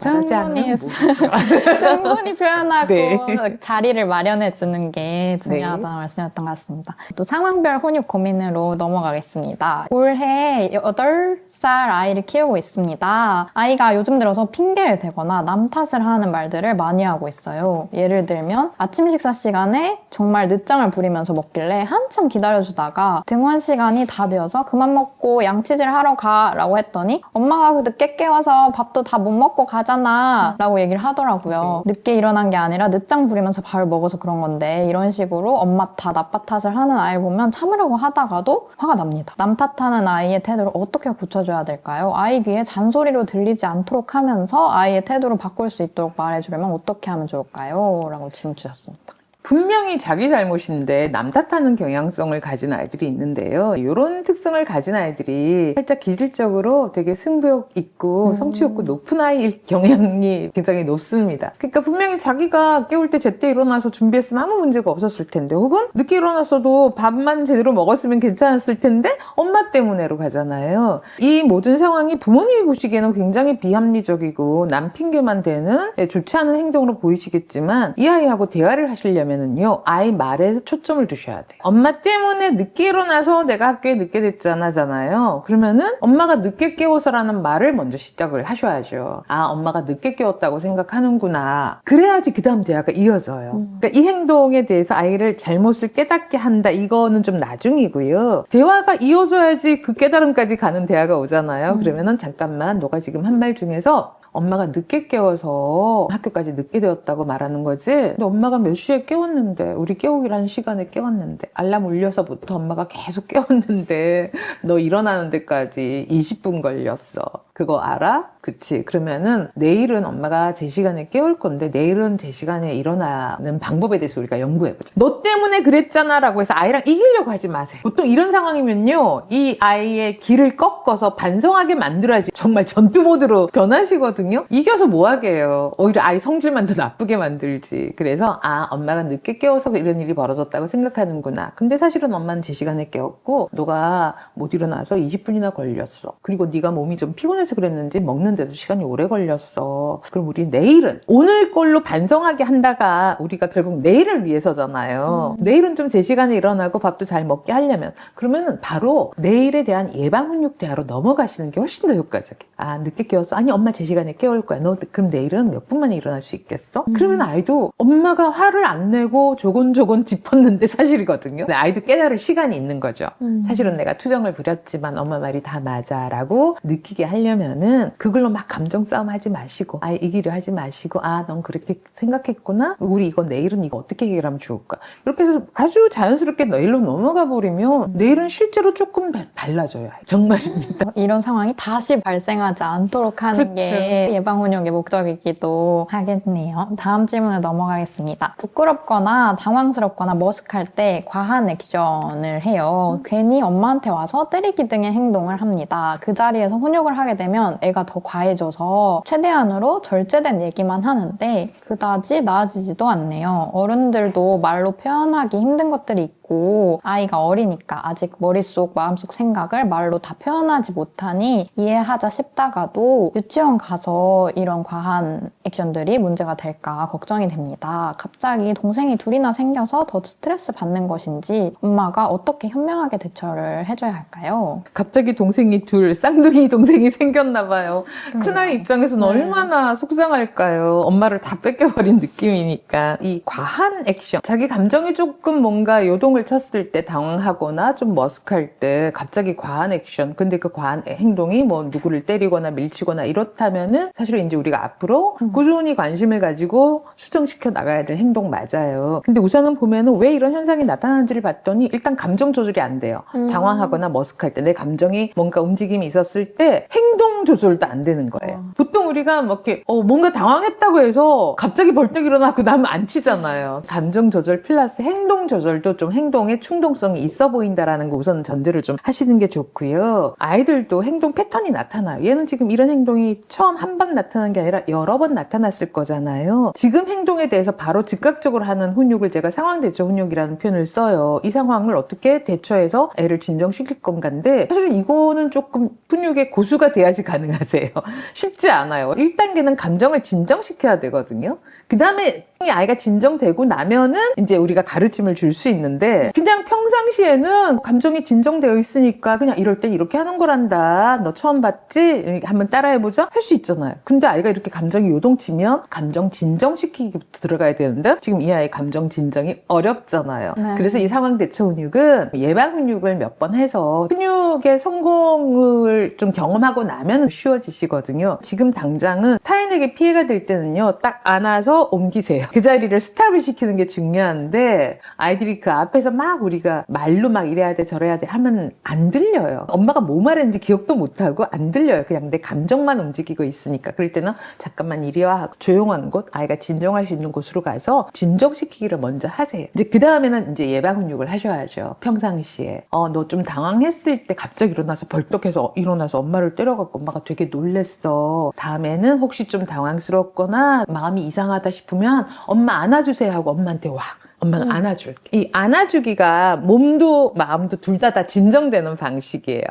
충분히 표현하고 네. 자리를 마련해 주는 게 중요하다는 말씀이었던 것 같습니다. 또 상황별 훈육 고민으로 넘어가겠습니다. 올해 8살 아이를 키우고 있습니다. 아이가 요즘 들어서 핑계를 대거나 남 탓을 하는 말들을 많이 하고 있어요. 예를 들면 아침 식사 시간에 정말 늦장을 부리면서 먹길래 한참 기다려주다가 등원 시간이 다 되어서 그만 먹고 양치질 하러 가 라고 했더니 엄마가 늦게 깨워서 밥도 다 못 먹고 가잖아 라고 얘기를 하더라고요. 늦게 일어난 게 아니라 늦장 부리면서 밥을 먹어서 그런 건데 이런 식으로 엄마 탓, 아빠 탓을 하는 아이를 보면 참으려고 하다가도 화가 납니다. 남 탓하는 아이의 태도를 어떻게 고쳐줘야 될까요? 아이 귀에 잔소리로 들리지 않도록 하면서 아이의 태도를 바꿀 수 있도록 말해주려면 어떻게 하면 좋을까요? 라고 질문 주셨습니다. 분명히 자기 잘못인데 남 탓하는 경향성을 가진 아이들이 있는데요. 이런 특성을 가진 아이들이 살짝 기질적으로 되게 승부욕 있고 성취욕구 높은 아이일 경향이 굉장히 높습니다. 그러니까 분명히 자기가 깨울 때 제때 일어나서 준비했으면 아무 문제가 없었을 텐데 혹은 늦게 일어났어도 밥만 제대로 먹었으면 괜찮았을 텐데 엄마 때문에로 가잖아요. 이 모든 상황이 부모님이 보시기에는 굉장히 비합리적이고 남 핑계만 대는 좋지 않은 행동으로 보이시겠지만 이 아이하고 대화를 하시려면 은요 아이 말에 초점을 두셔야 돼요. 엄마 때문에 늦게 일어나서 내가 학교에 늦게 됐잖아요. 그러면은 엄마가 늦게 깨워서라는 말을 먼저 시작을 하셔야죠. 아 엄마가 늦게 깨웠다고 생각하는구나. 그래야지 그 다음 대화가 이어져요. 그러니까 이 행동에 대해서 아이를 잘못을 깨닫게 한다. 이거는 좀 나중이고요. 대화가 이어져야지 그 깨달음까지 가는 대화가 오잖아요. 그러면은 잠깐만 너가 지금 한 말 중에서 엄마가 늦게 깨워서 학교까지 늦게 되었다고 말하는 거지. 근데 엄마가 몇 시에 깨웠는데, 우리 깨우기로 한 시간에 깨웠는데, 알람 울려서부터 엄마가 계속 깨웠는데 너 일어나는 데까지 20분 걸렸어. 그거 알아? 그치? 그러면은 내일은 엄마가 제 시간에 깨울 건데 내일은 제 시간에 일어나는 방법에 대해서 우리가 연구해보자. 너 때문에 그랬잖아 라고 해서 아이랑 이기려고 하지 마세요. 보통 이런 상황이면요, 이 아이의 길을 꺾어서 반성하게 만들어야지 정말 전투 모드로 변하시거든요. 이겨서 뭐하게 해요. 오히려 아이 성질만 더 나쁘게 만들지. 그래서 엄마가 늦게 깨워서 이런 일이 벌어졌다고 생각하는구나. 근데 사실은 엄마는 제 시간에 깨웠고 너가 못 일어나서 20분이나 걸렸어. 그리고 네가 몸이 좀 피곤해서 그랬는지 먹는데도 시간이 오래 걸렸어. 그럼 우리 내일은 오늘 걸로 반성하게 한다가 우리가 결국 내일을 위해서잖아요. 내일은 좀 제 시간에 일어나고 밥도 잘 먹게 하려면, 그러면은 바로 내일에 대한 예방훈육 대화로 넘어가시는 게 훨씬 더 효과적이에요. 늦게 깨웠어. 아니 엄마 제 시간에 깨울 거야. 너 그럼 내일은 몇 분 만에 일어날 수 있겠어? 그러면 아이도 엄마가 화를 안 내고 조곤조곤 짚었는데 사실이거든요. 근데 아이도 깨달을 시간이 있는 거죠. 사실은 내가 투정을 부렸지만 엄마 말이 다 맞아 라고 느끼게 하려면은 그걸로 막 감정 싸움 하지 마시고, 아이 이기려 하지 마시고, 넌 그렇게 생각했구나? 우리 이거 내일은 이거 어떻게 해결하면 좋을까? 이렇게 해서 아주 자연스럽게 내일로 넘어가 버리면 내일은 실제로 조금 달라져요. 정말입니다. 이런 상황이 다시 발생하지 않도록 하는 그쵸. 게 예방훈육의 목적이기도 하겠네요. 다음 질문을 넘어가겠습니다. 부끄럽거나 당황스럽거나 머쓱할 때 과한 액션을 해요. 괜히 엄마한테 와서 때리기 등의 행동을 합니다. 그 자리에서 훈육을 하게 되면 애가 더 과해져서 최대한으로 절제된 얘기만 하는데 그다지 나아지지도 않네요. 어른들도 말로 표현하기 힘든 것들이 있고 아이가 어리니까 아직 머릿속, 마음속 생각을 말로 다 표현하지 못하니 이해하자 싶다가도 유치원 가서 이런 과한 액션들이 문제가 될까 걱정이 됩니다. 갑자기 동생이 둘이나 생겨서 더 스트레스 받는 것인지 엄마가 어떻게 현명하게 대처를 해줘야 할까요? 갑자기 동생이 쌍둥이 동생이 생겼나 봐요. 큰아이 입장에서는 네. 얼마나 속상할까요? 엄마를 다 뺏겨버린 느낌이니까. 이 과한 액션, 자기 감정이 조금 뭔가 요동을 쳤을 때 당황하거나 좀 머쓱할 때 갑자기 과한 액션, 근데 그 과한 행동이 뭐 누구를 때리거나 밀치거나 이렇다면은 사실은 이제 우리가 앞으로 꾸준히 관심을 가지고 수정시켜 나가야 될 행동 맞아요. 근데 우선은 보면은 왜 이런 현상이 나타나는지를 봤더니 일단 감정 조절이 안 돼요. 당황하거나 머쓱할 때 내 감정이 뭔가 움직임이 있었을 때 행동 조절도 안 되는 거예요. 보통 우리가 막 이렇게 뭔가 당황했다고 해서 갑자기 벌떡 일어나고 나면 안 치잖아요. 감정 조절 플러스 행동 조절도 좀 행동에 충동성이 있어 보인다라는 거 우선 전제를 좀 하시는 게 좋고요. 아이들도 행동 패턴이 나타나요. 얘는 지금 이런 행동이 처음 한 번 나타난 게 아니라 여러 번 나타났을 거잖아요. 지금 행동에 대해서 바로 즉각적으로 하는 훈육을 제가 상황대처 훈육이라는 표현을 써요. 이 상황을 어떻게 대처해서 애를 진정시킬 건가인데 사실 이거는 조금 훈육의 고수가 돼야지 가능하세요. 쉽지 않아요. 1단계는 감정을 진정시켜야 되거든요. 그 다음에 아이가 진정되고 나면은 이제 우리가 가르침을 줄 수 있는데 그냥 평상시에는 감정이 진정되어 있으니까 그냥 이럴 땐 이렇게 하는 거란다. 너 처음 봤지? 한번 따라해보자? 할 수 있잖아요. 근데 아이가 이렇게 감정이 요동치면 감정 진정시키기부터 들어가야 되는데 지금 이 아이 감정 진정이 어렵잖아요. 네. 그래서 이 상황 대처 훈육은 예방 훈육을 몇 번 해서 훈육의 성공을 좀 경험하고 나면 쉬워지시거든요. 지금 당장은 타인에게 피해가 될 때는요, 딱 안아서 옮기세요. 그 자리를 스탑을 시키는 게 중요한데 아이들이 그 앞에서 막 우리가 말로 막 이래야 돼 저래야 돼 하면 안 들려요. 엄마가 뭐 말했는지 기억도 못하고 안 들려요. 그냥 내 감정만 움직이고 있으니까. 그럴 때는 잠깐만 이리 와 하고 조용한 곳, 아이가 진정할 수 있는 곳으로 가서 진정시키기를 먼저 하세요. 이제 그 다음에는 이제 예방 훈육을 하셔야죠. 평상시에 너 좀 당황했을 때 갑자기 일어나서 엄마를 때려갖고 엄마가 되게 놀랬어. 다음에는 혹시 좀 당황스럽거나 마음이 이상하다 싶으면 엄마 안아주세요 하고 엄마한테 와. 엄마는 안아줄게. 이 안아주기가 몸도 마음도 둘 다 진정되는 방식이에요.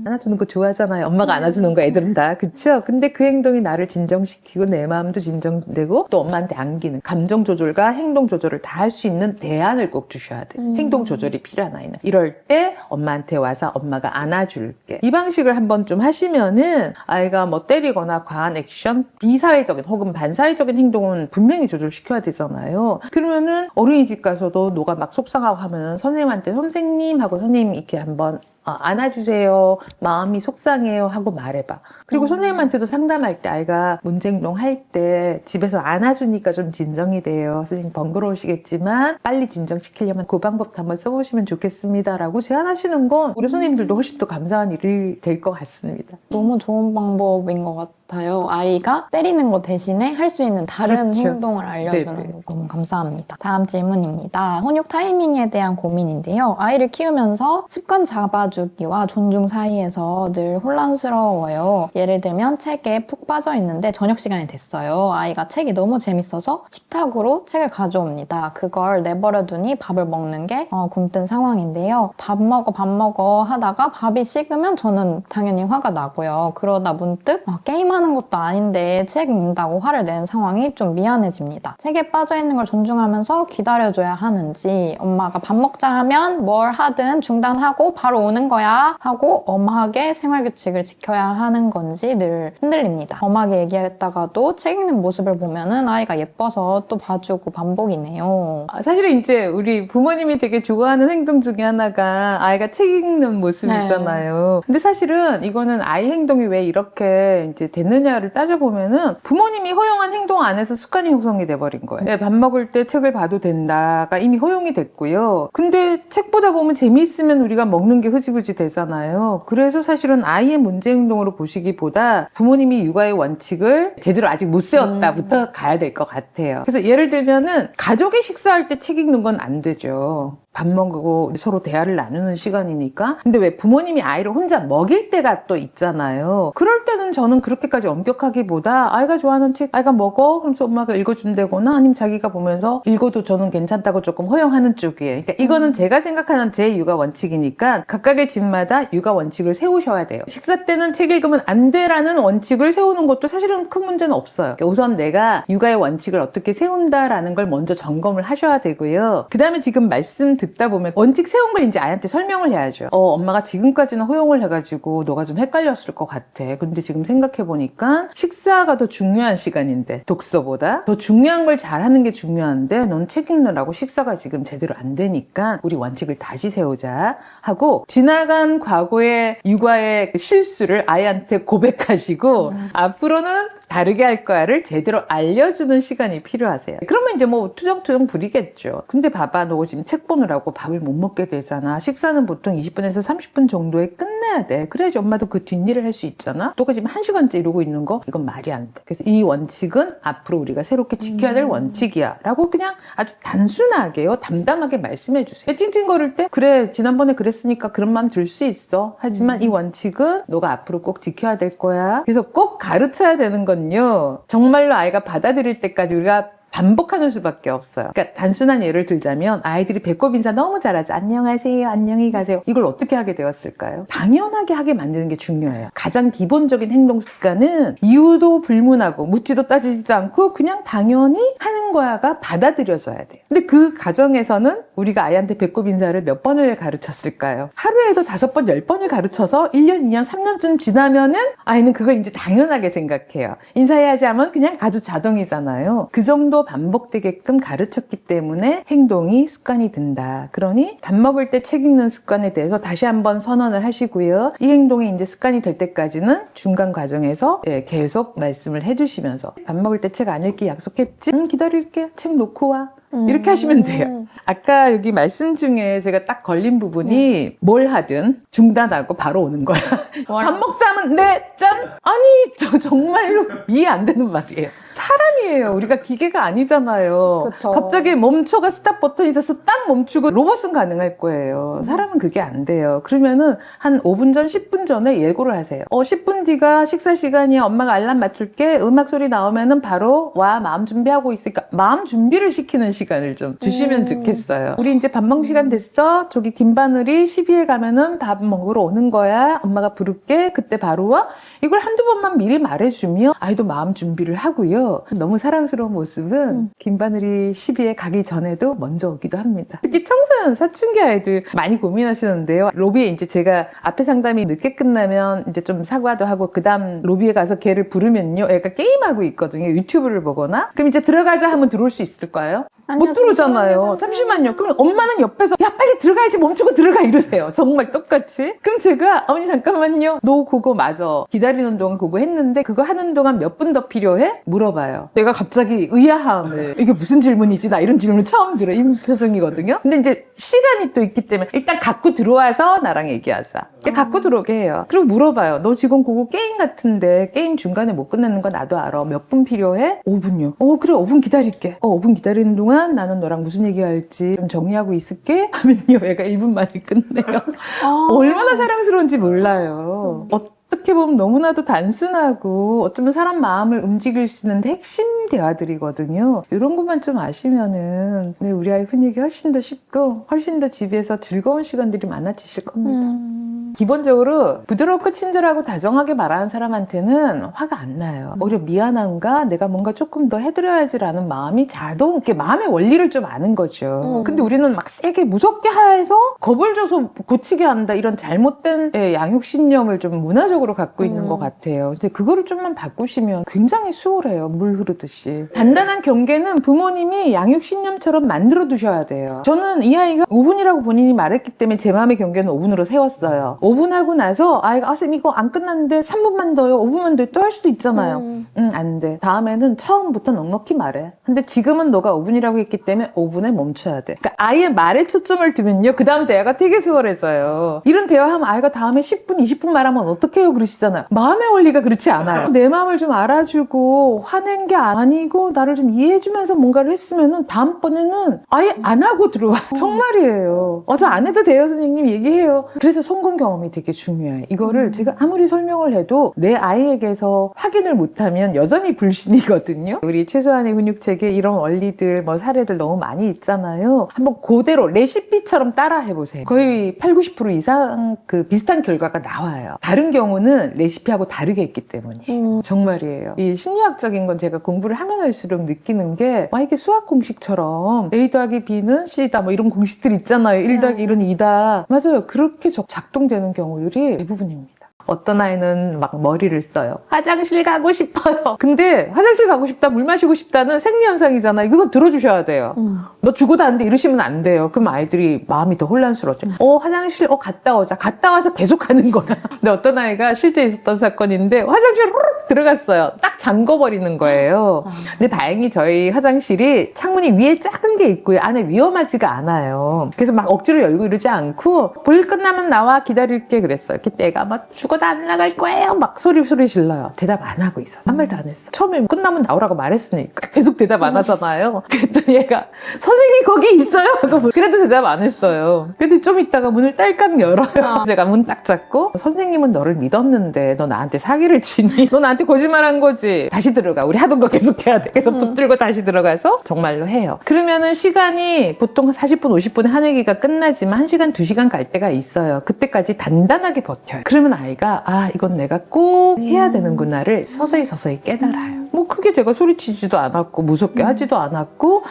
안아주는 거 좋아하잖아요. 엄마가 안아주는 거 애들은 다. 그쵸? 근데 그 행동이 나를 진정시키고 내 마음도 진정되고 또 엄마한테 안기는 감정 조절과 행동 조절을 다 할 수 있는 대안을 꼭 주셔야 돼요. 행동 조절이 필요한 아이는. 이럴 때 엄마한테 와서 엄마가 안아줄게. 이 방식을 한번 좀 하시면은 아이가 뭐 때리거나 과한 액션, 비사회적인 혹은 반사회적인 행동은 분명히 조절시켜야 되잖아요. 그러면은 어린이집 가서도 너가 막 속상하고 하면 선생님한테 선생님 하고 선생님이 이렇게 한번 안아주세요. 마음이 속상해요. 하고 말해봐. 그리고 선생님한테도 상담할 때 아이가 문제행동 할 때 집에서 안아주니까 좀 진정이 돼요. 선생님 번거로우시겠지만 빨리 진정시키려면 그 방법도 한번 써보시면 좋겠습니다. 라고 제안하시는 건 우리 선생님들도 훨씬 더 감사한 일이 될 것 같습니다. 너무 좋은 방법인 것 같아요. 아이가 때리는 거 대신에 할 수 있는 다른 그렇죠. 행동을 알려주는 네네. 거 너무 감사합니다. 다음 질문입니다. 훈육 타이밍에 대한 고민인데요. 아이를 키우면서 습관 잡아주기와 존중 사이에서 늘 혼란스러워요. 예를 들면 책에 푹 빠져 있는데 저녁 시간이 됐어요. 아이가 책이 너무 재밌어서 식탁으로 책을 가져옵니다. 그걸 내버려 두니 밥을 먹는 게 굼뜬 상황인데요. 밥 먹어 하다가 밥이 식으면 저는 당연히 화가 나고요. 그러다 문득 게임하는 것도 아닌데 책 읽는다고 화를 내는 상황이 좀 미안해집니다. 책에 빠져있는 걸 존중하면서 기다려줘야 하는지, 엄마가 밥 먹자 하면 뭘 하든 중단하고 바로 오는 거야 하고 엄하게 생활규칙을 지켜야 하는 건지 늘 흔들립니다. 엄하게 얘기했다가도 책 읽는 모습을 보면은 아이가 예뻐서 또 봐주고 반복이네요. 사실은 이제 우리 부모님이 되게 좋아하는 행동 중에 하나가 아이가 책 읽는 모습이잖아요. 근데 사실은 이거는 아이 행동이 왜 이렇게 이제 됐느냐를 따져보면은 부모님이 허용한 행동 안에서 습관이 형성이 돼버린 거예요. 네, 밥 먹을 때 책을 봐도 된다가 이미 허용이 됐고요. 근데 책 보다 보면 재미있으면 우리가 먹는 게 흐지부지 되잖아요. 그래서 사실은 아이의 문제 행동으로 보시기보다 부모님이 육아의 원칙을 제대로 아직 못 세웠다부터 가야 될 것 같아요. 그래서 예를 들면은 가족이 식사할 때 책 읽는 건 안 되죠. 밥 먹고 서로 대화를 나누는 시간이니까. 근데 왜 부모님이 아이를 혼자 먹일 때가 또 있잖아요. 그럴 때는 저는 그렇게까지 엄격하기보다 아이가 좋아하는 책 아이가 먹어? 그러면서 엄마가 읽어준다거나 아니면 자기가 보면서 읽어도 저는 괜찮다고 조금 허용하는 쪽이에요. 그러니까 이거는 제가 생각하는 제 육아 원칙이니까 각각의 집마다 육아 원칙을 세우셔야 돼요. 식사 때는 책 읽으면 안 돼라는 원칙을 세우는 것도 사실은 큰 문제는 없어요. 그러니까 우선 내가 육아의 원칙을 어떻게 세운다라는 걸 먼저 점검을 하셔야 되고요. 그 다음에 지금 말씀 듣다 보면 원칙 세운 걸 이제 아이한테 설명을 해야죠. 엄마가 지금까지는 허용을 해가지고 너가 좀 헷갈렸을 것 같아. 근데 지금 생각해보니까 식사가 더 중요한 시간인데 독서보다 더 중요한 걸 잘하는 게 중요한데 넌 책 읽느라고 식사가 지금 제대로 안 되니까 우리 원칙을 다시 세우자 하고 지나간 과거의 육아의 실수를 아이한테 고백하시고 앞으로는 다르게 할 거야를 제대로 알려주는 시간이 필요하세요. 그러면 이제 뭐 투정투정 부리겠죠. 근데 봐봐, 너 지금 책 보느라고 밥을 못 먹게 되잖아. 식사는 보통 20분에서 30분 정도에 끝내야 돼. 그래야지 엄마도 그 뒷일을 할 수 있잖아. 너가 지금 1시간째 이러고 있는 거? 이건 말이 안 돼. 그래서 이 원칙은 앞으로 우리가 새롭게 지켜야 될 원칙이야. 라고 그냥 아주 단순하게요. 담담하게 말씀해 주세요. 찡찡거릴 때 그래, 지난번에 그랬으니까 그런 마음 들 수 있어. 하지만 이 원칙은 너가 앞으로 꼭 지켜야 될 거야. 그래서 꼭 가르쳐야 되는 건 정말로 아이가 받아들일 때까지 우리가 반복하는 수밖에 없어요. 그러니까 단순한 예를 들자면 아이들이 배꼽 인사 너무 잘하죠. 안녕하세요, 안녕히 가세요. 이걸 어떻게 하게 되었을까요? 당연하게 하게 만드는 게 중요해요. 가장 기본적인 행동 습관은 이유도 불문하고 묻지도 따지지도 않고 그냥 당연히 하는 거야가 받아들여져야 돼요. 근데 그 과정에서는 우리가 아이한테 배꼽 인사를 몇 번을 가르쳤을까요? 하루에도 5번, 10번을 가르쳐서 1년, 2년, 3년쯤 지나면은 아이는 그걸 이제 당연하게 생각해요. 인사해야지 하면 그냥 아주 자동이잖아요. 그 정도 반복되게끔 가르쳤기 때문에 행동이 습관이 된다. 그러니 밥 먹을 때 책 읽는 습관에 대해서 다시 한번 선언을 하시고요. 이 행동이 이제 습관이 될 때까지는 중간 과정에서 계속 말씀을 해주시면서 밥 먹을 때 책 안 읽기 약속했지? 기다릴게. 책 놓고 와. 이렇게 하시면 돼요. 아까 여기 말씀 중에 제가 딱 걸린 부분이 뭘 하든 중단하고 바로 오는 거야. 밥 먹자 하면 네, 짠! 아니, 저 정말로 이해 안 되는 말이에요. 사람이에요. 우리가 기계가 아니잖아요. 그쵸. 갑자기 멈춰가 스탑 버튼이 돼서 딱 멈추고 로봇은 가능할 거예요. 사람은 그게 안 돼요. 그러면은 한 5분 전, 10분 전에 예고를 하세요. 10분 뒤가 식사 시간이야. 엄마가 알람 맞출게. 음악 소리 나오면은 바로 와, 마음 준비하고 있으니까 마음 준비를 시키는 시간을 좀 주시면 좋겠어요. 우리 이제 밥 먹는 시간 됐어. 저기 김바늘이 12에 가면은 밥 먹으러 오는 거야. 엄마가 부를게. 그때 바로 와. 이걸 한두 번만 미리 말해주면 아이도 마음 준비를 하고요. 있고요. 너무 사랑스러운 모습은 김바늘이 시비에 가기 전에도 먼저 오기도 합니다. 특히 청소년 사춘기 아이들 많이 고민하시는데요. 로비에 이제 제가 앞에 상담이 늦게 끝나면 이제 좀 사과도 하고 그 다음 로비에 가서 걔를 부르면요. 애가 게임하고 있거든요. 유튜브를 보거나. 그럼 이제 들어가자 하면 들어올 수 있을까요? 아니요, 못 들어오잖아요. 잠시만요. 그럼 엄마는 옆에서 야 빨리 들어가야지 멈추고 들어가 이러세요. 정말 똑같이. 그럼 제가 어머니 잠깐만요. 너 그거 맞아. 기다리는 동안 그거 했는데 그거 하는 동안 몇 분 더 필요해? 물어봐요. 내가 갑자기 의아함을 이게 무슨 질문이지? 나 이런 질문을 처음 들어. 이 표정이거든요. 근데 이제 시간이 또 있기 때문에 일단 갖고 들어와서 나랑 얘기하자. 갖고 들어오게 해요. 그리고 물어봐요. 너 지금 그거 게임 같은데 게임 중간에 못 끝내는 거 나도 알아. 몇 분 필요해? 5분요. 그래 5분 기다릴게. 5분 기다리는 동안 나는 너랑 무슨 얘기할지 좀 정리하고 있을게 하면요. 얘가 1분 만에 끝내요. 얼마나 사랑스러운지 몰라요. 어떻게 보면 너무나도 단순하고 어쩌면 사람 마음을 움직일 수 있는 핵심 대화들이거든요. 이런 것만 좀 아시면은 우리 아이 훈육이 훨씬 더 쉽고 훨씬 더 집에서 즐거운 시간들이 많아지실 겁니다. 기본적으로 부드럽고 친절하고 다정하게 말하는 사람한테는 화가 안 나요. 오히려 미안함과 내가 뭔가 조금 더 해드려야지라는 마음이 자동, 이렇게 마음의 원리를 좀 아는 거죠. 근데 우리는 막 세게 무섭게 해서 겁을 줘서 고치게 한다. 이런 잘못된 양육신념을 좀 문화적으로 갖고 있는 것 같아요. 근데 그거를 좀만 바꾸시면 굉장히 수월해요. 물 흐르듯이. 단단한 경계는 부모님이 양육신념처럼 만들어 두셔야 돼요. 저는 이 아이가 5분이라고 본인이 말했기 때문에 제 마음의 경계는 5분으로 세웠어요. 5분 하고 나서 아이가 쌤 이거 안 끝났는데 3분만 더요 5분만 더 또 할 수도 있잖아요. 안 돼. 다음에는 처음부터 넉넉히 말해. 근데 지금은 너가 5분이라고 했기 때문에 5분에 멈춰야 돼. 그러니까 아이의 말에 초점을 두면요 그 다음 대화가 되게 수월해져요. 이런 대화하면 아이가 다음에 10분 20분 말하면 어떡해요 그러시잖아요. 마음의 원리가 그렇지 않아요. 내 마음을 좀 알아주고 화낸 게 아니고 나를 좀 이해해주면서 뭔가를 했으면은 다음번에는 아예 안 하고 들어와. 정말이에요. 저 안 해도 돼요 선생님 얘기해요. 그래서 성공 경험이 되게 중요해요. 이거를 제가 아무리 설명을 해도 내 아이에게서 확인을 못하면 여전히 불신이거든요. 우리 최소한의 훈육책에 이런 원리들, 사례들 너무 많이 있잖아요. 한번 그대로 레시피처럼 따라 해보세요. 거의 80, 90% 이상 그 비슷한 결과가 나와요. 다른 경우는 레시피하고 다르게 했기 때문이에요. 정말이에요. 이 심리학적인 건 제가 공부를 하면 할수록 느끼는 게 이게 수학 공식처럼 A 더하기 B는 C다 이런 공식들 있잖아요. 1 더하기 1은 2다. 맞아요. 그렇게 작동되는 경우들이 대부분입니다. 어떤 아이는 막 머리를 써요. 화장실 가고 싶어요. 근데 화장실 가고 싶다, 물 마시고 싶다는 생리현상이잖아요. 이건 들어주셔야 돼요. 너 죽어도 안 돼 이러시면 안 돼요. 그럼 아이들이 마음이 더 혼란스러워져. 화장실 갔다 오자. 갔다 와서 계속 하는 거야. 근데 어떤 아이가 실제 있었던 사건인데 화장실 후루룩 들어갔어요. 딱 잠궈버리는 거예요. 근데 다행히 저희 화장실이 창문이 위에 작은 게 있고요. 안에 위험하지가 않아요. 그래서 막 억지로 열고 이러지 않고 볼 끝나면 나와 기다릴게 그랬어요. 이렇게 내가 막 죽어도 안 나갈 거예요. 막 소리 질러요. 대답 안 하고 있었어. 한 말도 안 했어. 처음에 끝나면 나오라고 말했으니까 계속 대답 안 하잖아요. 그랬더니 얘가 선생님 거기 있어요? 하고 그래도 대답 안 했어요. 그래도 좀 있다가 문을 딸깍 열어요. 제가 문 딱 잡고 선생님은 너를 믿었는데 너 나한테 사기를 치니? 너 나한테 거짓말한 거지? 다시 들어가. 우리 하던 거 계속 해야 돼. 그래서 붙들고 다시 들어가서 정말로 해요. 그러면은 시간이 보통 40분, 50분에 한 회기가 끝나지만 1시간, 2시간 갈 때가 있어요. 그때까지 단단하게 버텨요. 그러면 아이가 이건 내가 꼭 해야 되는구나를 서서히 깨달아요. 크게 제가 소리치지도 않았고 무섭게 하지도 않았고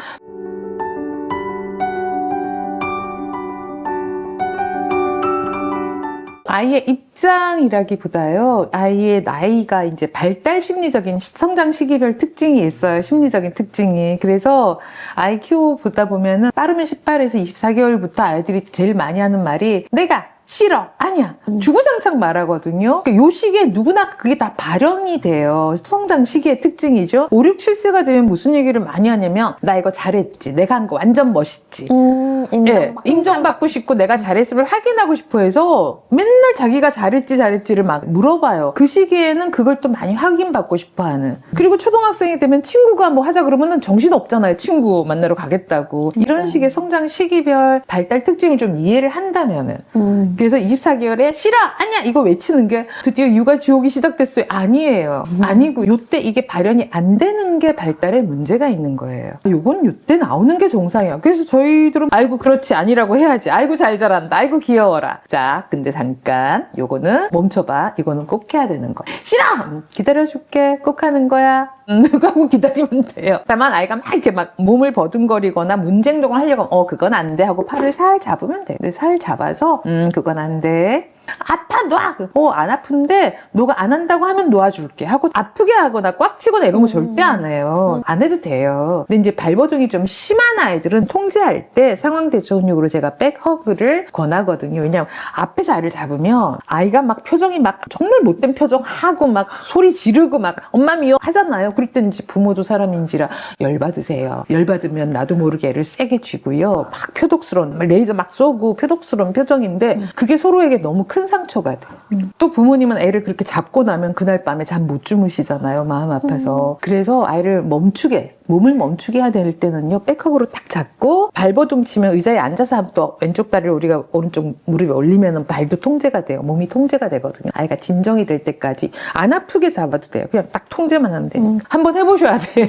아이의 입장이라기보다요. 아이의 나이가 이제 발달 심리적인 성장 시기별 특징이 있어요. 심리적인 특징이. 그래서 아이 키워보다 보면은 빠르면 18에서 24개월부터 아이들이 제일 많이 하는 말이 내가 싫어. 아니야. 주구장창 말하거든요. 요 시기에 누구나 그게 다 발현이 돼요. 성장 시기의 특징이죠. 5, 6, 7세가 되면 무슨 얘기를 많이 하냐면 나 이거 잘했지. 내가 한 거 완전 멋있지. 인정받고 싶고 내가 잘했음을 확인하고 싶어 해서 맨날 자기가 잘했지를 막 물어봐요. 그 시기에는 그걸 또 많이 확인받고 싶어 하는. 그리고 초등학생이 되면 친구가 하자 그러면은 정신 없잖아요. 친구 만나러 가겠다고. 이런 식의 성장 시기별 발달 특징을 좀 이해를 한다면은 그래서 24개월에 싫어! 아니야! 이거 외치는 게 드디어 육아 지옥이 시작됐어요. 아니에요. 아니고 요때 이게 발현이 안 되는 게 발달에 문제가 있는 거예요. 요건 요때 나오는 게 정상이야. 그래서 저희들은 아이고 그렇지 아니라고 해야지. 아이고 잘 자란다. 아이고 귀여워라. 자, 근데 잠깐 요거는 멈춰봐. 이거는 꼭 해야 되는 거야. 싫어! 기다려줄게. 꼭 하는 거야. 하고 기다리면 돼요. 다만 아이가 막 이렇게 막 몸을 버둥거리거나 문쟁동을 하려고 그건 안 돼 하고 팔을 살 잡으면 돼. 살 잡아서 그건 안 돼. 아파 놔. 안 아픈데 너가 안 한다고 하면 놓아줄게 하고 아프게 하거나 꽉 치거나 이런 거 절대 안 해요. 안 해도 돼요. 근데 이제 발버둥이 좀 심한 아이들은 통제할 때 상황 대처 훈육으로 제가 백허그를 권하거든요. 왜냐면 앞에서 아이를 잡으면 아이가 막 표정이 막 정말 못된 표정 하고 막 소리 지르고 막 엄마 미워 하잖아요. 그럴 땐 이제 부모도 사람인지라 열받으세요. 열받으면 나도 모르게 애를 세게 쥐고요. 막 표독스러운 레이저 막 쏘고 표독스러운 표정인데 그게 서로에게 너무 큰 상처가 돼요. 또 부모님은 애를 그렇게 잡고 나면 그날 밤에 잠 못 주무시잖아요. 마음 아파서. 그래서 아이를 몸을 멈추게 해야 될 때는요. 백허그로 딱 잡고 발버둥 치면 의자에 앉아서 또 왼쪽 다리를 우리가 오른쪽 무릎에 올리면 발도 통제가 돼요. 몸이 통제가 되거든요. 아이가 진정이 될 때까지 안 아프게 잡아도 돼요. 그냥 딱 통제만 하면 돼요. 한번 해보셔야 돼요.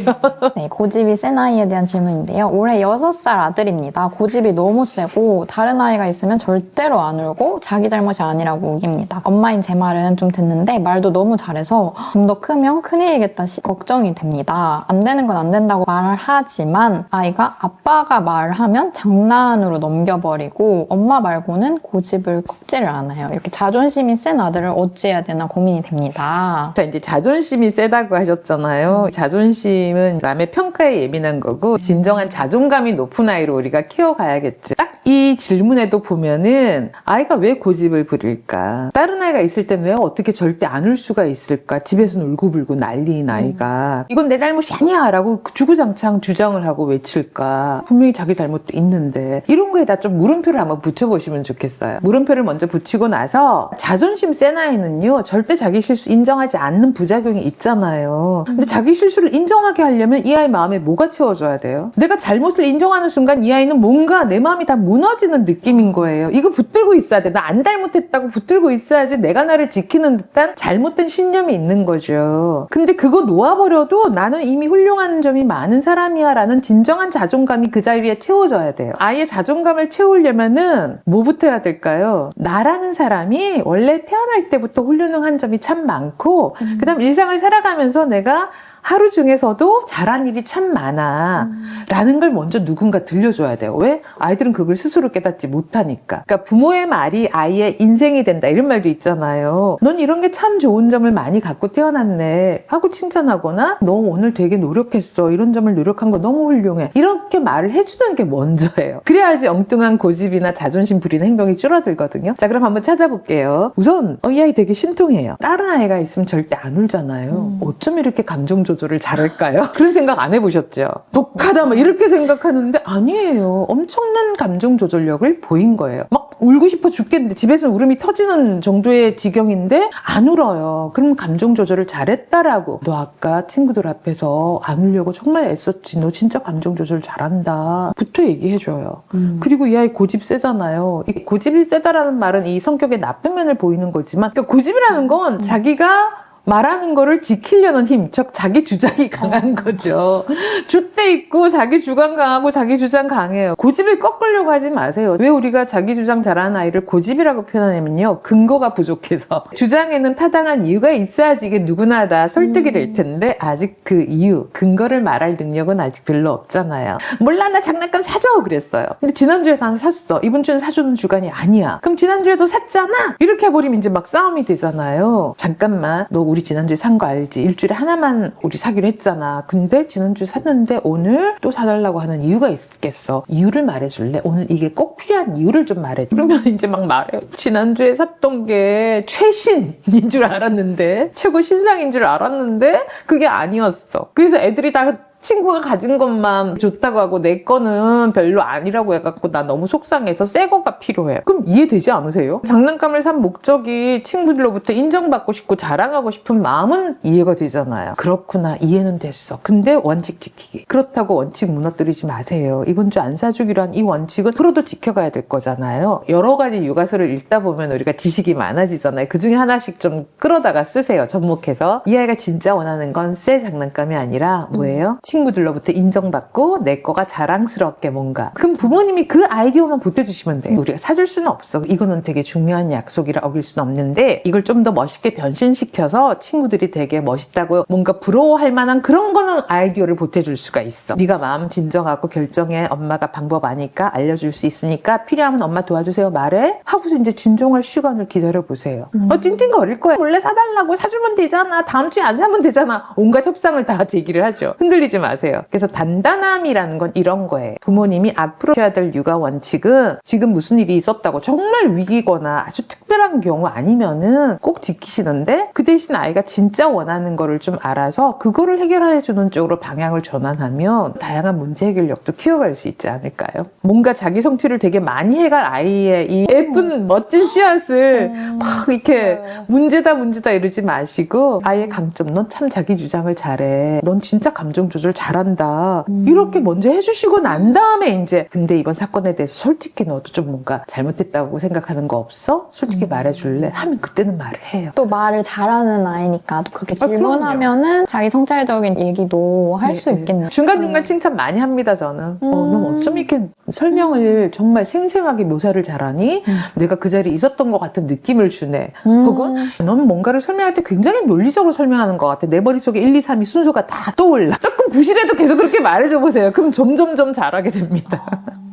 네, 고집이 센 아이에 대한 질문인데요. 올해 6살 아들입니다. 고집이 너무 세고 다른 아이가 있으면 절대로 안 울고 자기 잘못이 아니라고 우깁니다. 엄마인 제 말은 좀 듣는데 말도 너무 잘해서 좀 더 크면 큰일이겠다 걱정이 됩니다. 안 되는 건 안 된다고 말을 하지만 아이가 아빠가 말하면 장난으로 넘겨버리고 엄마 말고는 고집을 꺾지를 않아요. 이렇게 자존심이 센 아들을 어찌해야 되나 고민이 됩니다. 자, 이제 자존심이 세다고 하셨잖아요. 자존심은 남의 평가에 예민한 거고 진정한 자존감이 높은 아이로 우리가 키워가야겠지. 딱 이 질문에도 보면은 아이가 왜 고집을 부릴까? 다른 아이가 있을 땐 왜 어떻게 절대 안 울 수가 있을까? 집에서는 울고불고 난리인 아이가 이건 내 잘못이 아니야 라고 주구장창 주장을 하고 외칠까? 분명히 자기 잘못도 있는데 이런 거에다 좀 물음표를 한번 붙여보시면 좋겠어요. 물음표를 먼저 붙이고 나서 자존심 센 아이는요 절대 자기 실수 인정하지 않는 부작용이 있잖아요. 근데 자기 실수를 인정하게 하려면 이 아이 마음에 뭐가 채워져야 돼요? 내가 잘못을 인정하는 순간 이 아이는 뭔가 내 마음이 다 무너지는 느낌인 거예요. 이거 붙들고 있어야 돼. 나 안 잘못했다고 붙들고 있어야지 내가 나를 지키는 듯한 잘못된 신념이 있는 거죠. 근데 그거 놓아버려도 나는 이미 훌륭한 점이 많은 사람이야 라는 진정한 자존감이 그 자리에 채워져야 돼요. 아이의 자존감을 채우려면은 뭐부터 해야 될까요? 나라는 사람이 원래 태어날 때부터 훌륭한 점이 참 많고 그다음 일상을 살아가면서 내가 하루 중에서도 잘한 일이 참 많아 라는 걸 먼저 누군가 들려줘야 돼요. 왜? 아이들은 그걸 스스로 깨닫지 못하니까. 그러니까 부모의 말이 아이의 인생이 된다 이런 말도 있잖아요. 넌 이런 게 참 좋은 점을 많이 갖고 태어났네 하고 칭찬하거나 너 오늘 되게 노력했어. 이런 점을 노력한 거 너무 훌륭해. 이렇게 말을 해주는 게 먼저예요. 그래야지 엉뚱한 고집이나 자존심 부리는 행동이 줄어들거든요. 자, 그럼 한번 찾아볼게요. 우선 이 아이 되게 신통해요. 다른 아이가 있으면 절대 안 울잖아요. 어쩜 이렇게 감정 조절을 잘할까요? 그런 생각 안 해보셨죠? 독하다 막 이렇게 생각하는데 아니에요. 엄청난 감정 조절력을 보인 거예요. 막 울고 싶어 죽겠는데 집에서 울음이 터지는 정도의 지경인데 안 울어요. 그럼 감정 조절을 잘했다라고. 너 아까 친구들 앞에서 안 울려고 정말 애썼지. 너 진짜 감정 조절 잘한다. 부터 얘기해줘요. 그리고 이 아이 고집 세잖아요. 이 고집이 세다라는 말은 이 성격의 나쁜 면을 보이는 거지만 그러니까 고집이라는 건 자기가 말하는 거를 지키려는 힘, 즉 자기 주장이 강한 거죠. 줏대 있고 자기 주관 강하고 자기 주장 강해요. 고집을 꺾으려고 하지 마세요. 왜 우리가 자기 주장 잘하는 아이를 고집이라고 표현하냐면요. 근거가 부족해서. 주장에는 타당한 이유가 있어야지 이게 누구나 다 설득이 될 텐데 아직 그 이유, 근거를 말할 능력은 아직 별로 없잖아요. 몰라 나 장난감 사줘 그랬어요. 근데 지난주에 다 샀어. 이번 주엔 사주는 주간이 아니야. 그럼 지난주에도 샀잖아. 이렇게 해버리면 이제 막 싸움이 되잖아요. 잠깐만 너 우리 지난주에 산 거 알지? 일주일에 하나만 우리 사기로 했잖아. 근데 지난주에 샀는데 오늘 또 사달라고 하는 이유가 있겠어. 이유를 말해줄래? 오늘 이게 꼭 필요한 이유를 좀 말해. 그러면 이제 막 말해요. 지난주에 샀던 게 최신인 줄 알았는데 최고 신상인 줄 알았는데 그게 아니었어. 그래서 애들이 다 친구가 가진 것만 좋다고 하고 내 거는 별로 아니라고 해갖고 나 너무 속상해서 새 거가 필요해. 그럼 이해되지 않으세요? 장난감을 산 목적이 친구들로부터 인정받고 싶고 자랑하고 싶은 마음은 이해가 되잖아요. 그렇구나, 이해는 됐어. 근데 원칙 지키기. 그렇다고 원칙 무너뜨리지 마세요. 이번 주 안 사주기로 한 이 원칙은 앞으로도 지켜가야 될 거잖아요. 여러 가지 육아서를 읽다 보면 우리가 지식이 많아지잖아요. 그중에 하나씩 좀 끌어다가 쓰세요. 접목해서. 이 아이가 진짜 원하는 건 새 장난감이 아니라 뭐예요? 친구들로부터 인정받고 내 거가 자랑스럽게 뭔가. 그럼 부모님이 그 아이디어만 보태주시면 돼요. 우리가 사줄 수는 없어. 이거는 되게 중요한 약속이라 어길 수는 없는데 이걸 좀 더 멋있게 변신시켜서 친구들이 되게 멋있다고 뭔가 부러워할 만한 그런 거는 아이디어를 보태줄 수가 있어. 네가 마음 진정하고 결정해. 엄마가 방법 아니까 알려줄 수 있으니까 필요하면 엄마 도와주세요 말해. 하고서 이제 진정할 시간을 기다려보세요. 찡찡거릴 거야. 원래 사달라고 사주면 되잖아. 다음 주에 안 사면 되잖아. 온갖 협상을 다 제기를 하죠. 흔들리지 마세요. 그래서 단단함이라는 건 이런 거예요. 부모님이 앞으로 해야 될 육아 원칙은 지금 무슨 일이 있었다고 정말 위기거나 아주 특별한 경우 아니면은 꼭 지키시는데 그 대신 아이가 진짜 원하는 거를 좀 알아서 그거를 해결해주는 쪽으로 방향을 전환하면 다양한 문제 해결력도 키워갈 수 있지 않을까요? 뭔가 자기 성취를 되게 많이 해갈 아이의 이 예쁜 멋진 씨앗을 막 이렇게 문제다 이러지 마시고 아이의 강점, 넌 참 자기 주장을 잘해. 넌 진짜 감정 조절 잘한다. 이렇게 먼저 해주시고 난 다음에 이제 근데 이번 사건에 대해서 솔직히 너도 좀 뭔가 잘못했다고 생각하는 거 없어? 솔직히 말해줄래? 하면 그때는 말을 해요. 또 말을 잘하는 아이니까 또 그렇게 질문하면은 자기 성찰적인 얘기도 할 수 있겠네요. 중간중간 칭찬 많이 합니다, 저는. 넌 어쩜 이렇게 설명을 정말 생생하게 묘사를 잘하니? 내가 그 자리에 있었던 것 같은 느낌을 주네. 혹은 넌 뭔가를 설명할 때 굉장히 논리적으로 설명하는 것 같아. 내 머릿속에 1, 2, 3이 순서가 다 떠올라. 조금 부실해도 계속 그렇게 말해줘 보세요. 그럼 점점점 잘하게 됩니다.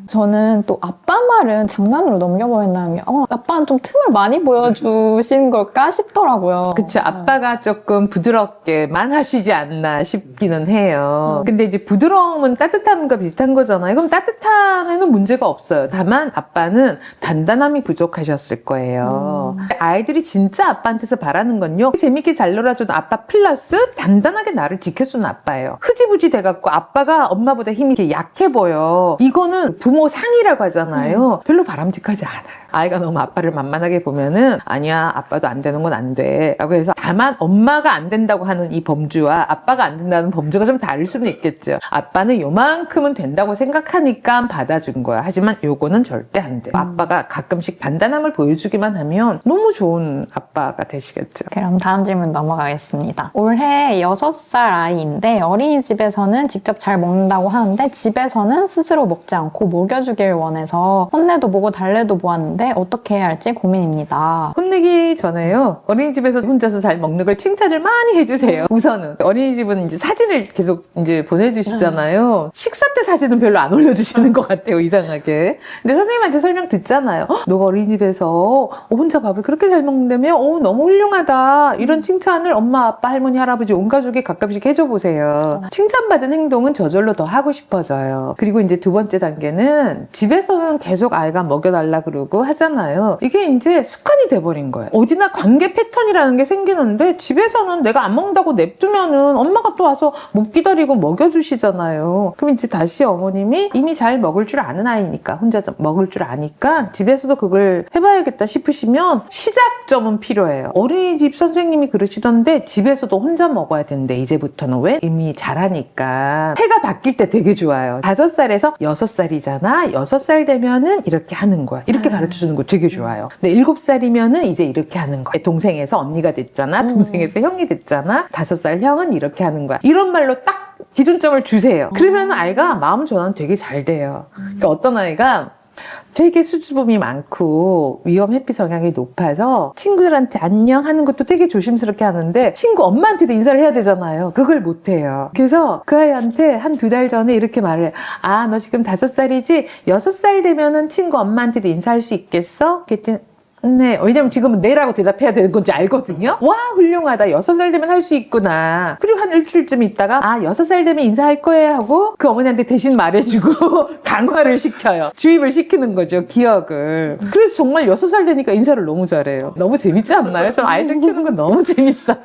저는 또 아빠 말은 장난으로 넘겨버린다는 게 아빠는 좀 틈을 많이 보여주신 걸까 싶더라고요. 그치, 아빠가 조금 부드럽게만 하시지 않나 싶기는 해요. 근데 이제 부드러움은 따뜻함과 비슷한 거잖아요. 그럼 따뜻함에는 문제가 없어요. 다만 아빠는 단단함이 부족하셨을 거예요. 아이들이 진짜 아빠한테서 바라는 건요, 재밌게 잘 놀아주는 아빠 플러스 단단하게 나를 지켜주는 아빠예요. 흐지부지 돼갖고 아빠가 엄마보다 힘이 이렇게 약해 보여. 이거는 부모 상이라고 하잖아요. 별로 바람직하지 않아요. 아이가 너무 아빠를 만만하게 보면은 아니야, 아빠도 안 되는 건 안 돼 라고 해서, 다만 엄마가 안 된다고 하는 이 범주와 아빠가 안 된다는 범주가 좀 다를 수는 있겠죠. 아빠는 요만큼은 된다고 생각하니까 받아준 거야. 하지만 요거는 절대 안 돼. 아빠가 가끔씩 단단함을 보여주기만 하면 너무 좋은 아빠가 되시겠죠. 그럼 다음 질문 넘어가겠습니다. 올해 6살 아이인데 어린이집에서는 직접 잘 먹는다고 하는데 집에서는 스스로 먹지 않고 먹여주길 원해서 혼내도 보고 달래도 보았는데 어떻게 해야 할지 고민입니다. 혼내기 전에요, 어린이집에서 혼자서 잘 먹는 걸 칭찬을 많이 해주세요. 우선은 어린이집은 이제 사진을 계속 이제 보내주시잖아요. 식사 때 사진은 별로 안 올려주시는 것 같아요, 이상하게. 근데 선생님한테 설명 듣잖아요. 너가 어린이집에서 혼자 밥을 그렇게 잘 먹는다며? 너무 훌륭하다. 이런 칭찬을 엄마, 아빠, 할머니, 할아버지 온 가족이 가끔씩 해줘 보세요. 칭찬받은 행동은 저절로 더 하고 싶어져요. 그리고 이제 두 번째 단계는 집에서는 계속 아이가 먹여달라 그러고 하잖아요. 이게 이제 습관이 돼버린 거예요. 어디나 관계 패턴이라는 게 생기는데 집에서는 내가 안 먹는다고 냅두면은 엄마가 또 와서 못 기다리고 먹여주시잖아요. 그럼 이제 다시 어머님이 이미 잘 먹을 줄 아는 아이니까, 혼자 먹을 줄 아니까 집에서도 그걸 해봐야겠다 싶으시면 시작점은 필요해요. 어린이집 선생님이 그러시던데 집에서도 혼자 먹어야 되는데 이제부터는 왜? 이미 잘하니까. 해가 바뀔 때 되게 좋아요. 5살에서 6살이잖아. 6살 되면은 이렇게 하는 거야. 이렇게 가르쳐주는 거 되게 좋아요. 근데 7살이면은 이제 이렇게 하는 거야. 동생에서 언니가 됐잖아. 동생에서 형이 됐잖아. 5살 형은 이렇게 하는 거야. 이런 말로 딱 기준점을 주세요. 그러면 아이가 마음 전환 되게 잘 돼요. 그러니까 어떤 아이가 되게 수줍음이 많고 위험 회피 성향이 높아서 친구들한테 안녕 하는 것도 되게 조심스럽게 하는데 친구 엄마한테도 인사를 해야 되잖아요. 그걸 못해요. 그래서 그 아이한테 한 2달 전에 이렇게 말을 해요. 너 지금 5살이지? 6살 되면은 친구 엄마한테도 인사할 수 있겠어? 그랬더니 네. 왜냐면 지금은 네라고 대답해야 되는 건지 알거든요. 와, 훌륭하다. 6살 되면 할 수 있구나. 그리고 한 일주일쯤 있다가 6살 되면 인사할 거예요 하고 그 어머니한테 대신 말해주고 강화를 시켜요. 주입을 시키는 거죠. 기억을. 그래서 정말 6살 되니까 인사를 너무 잘해요. 너무 재밌지 않나요? 저 아이들 키우는 건 너무 재밌어요.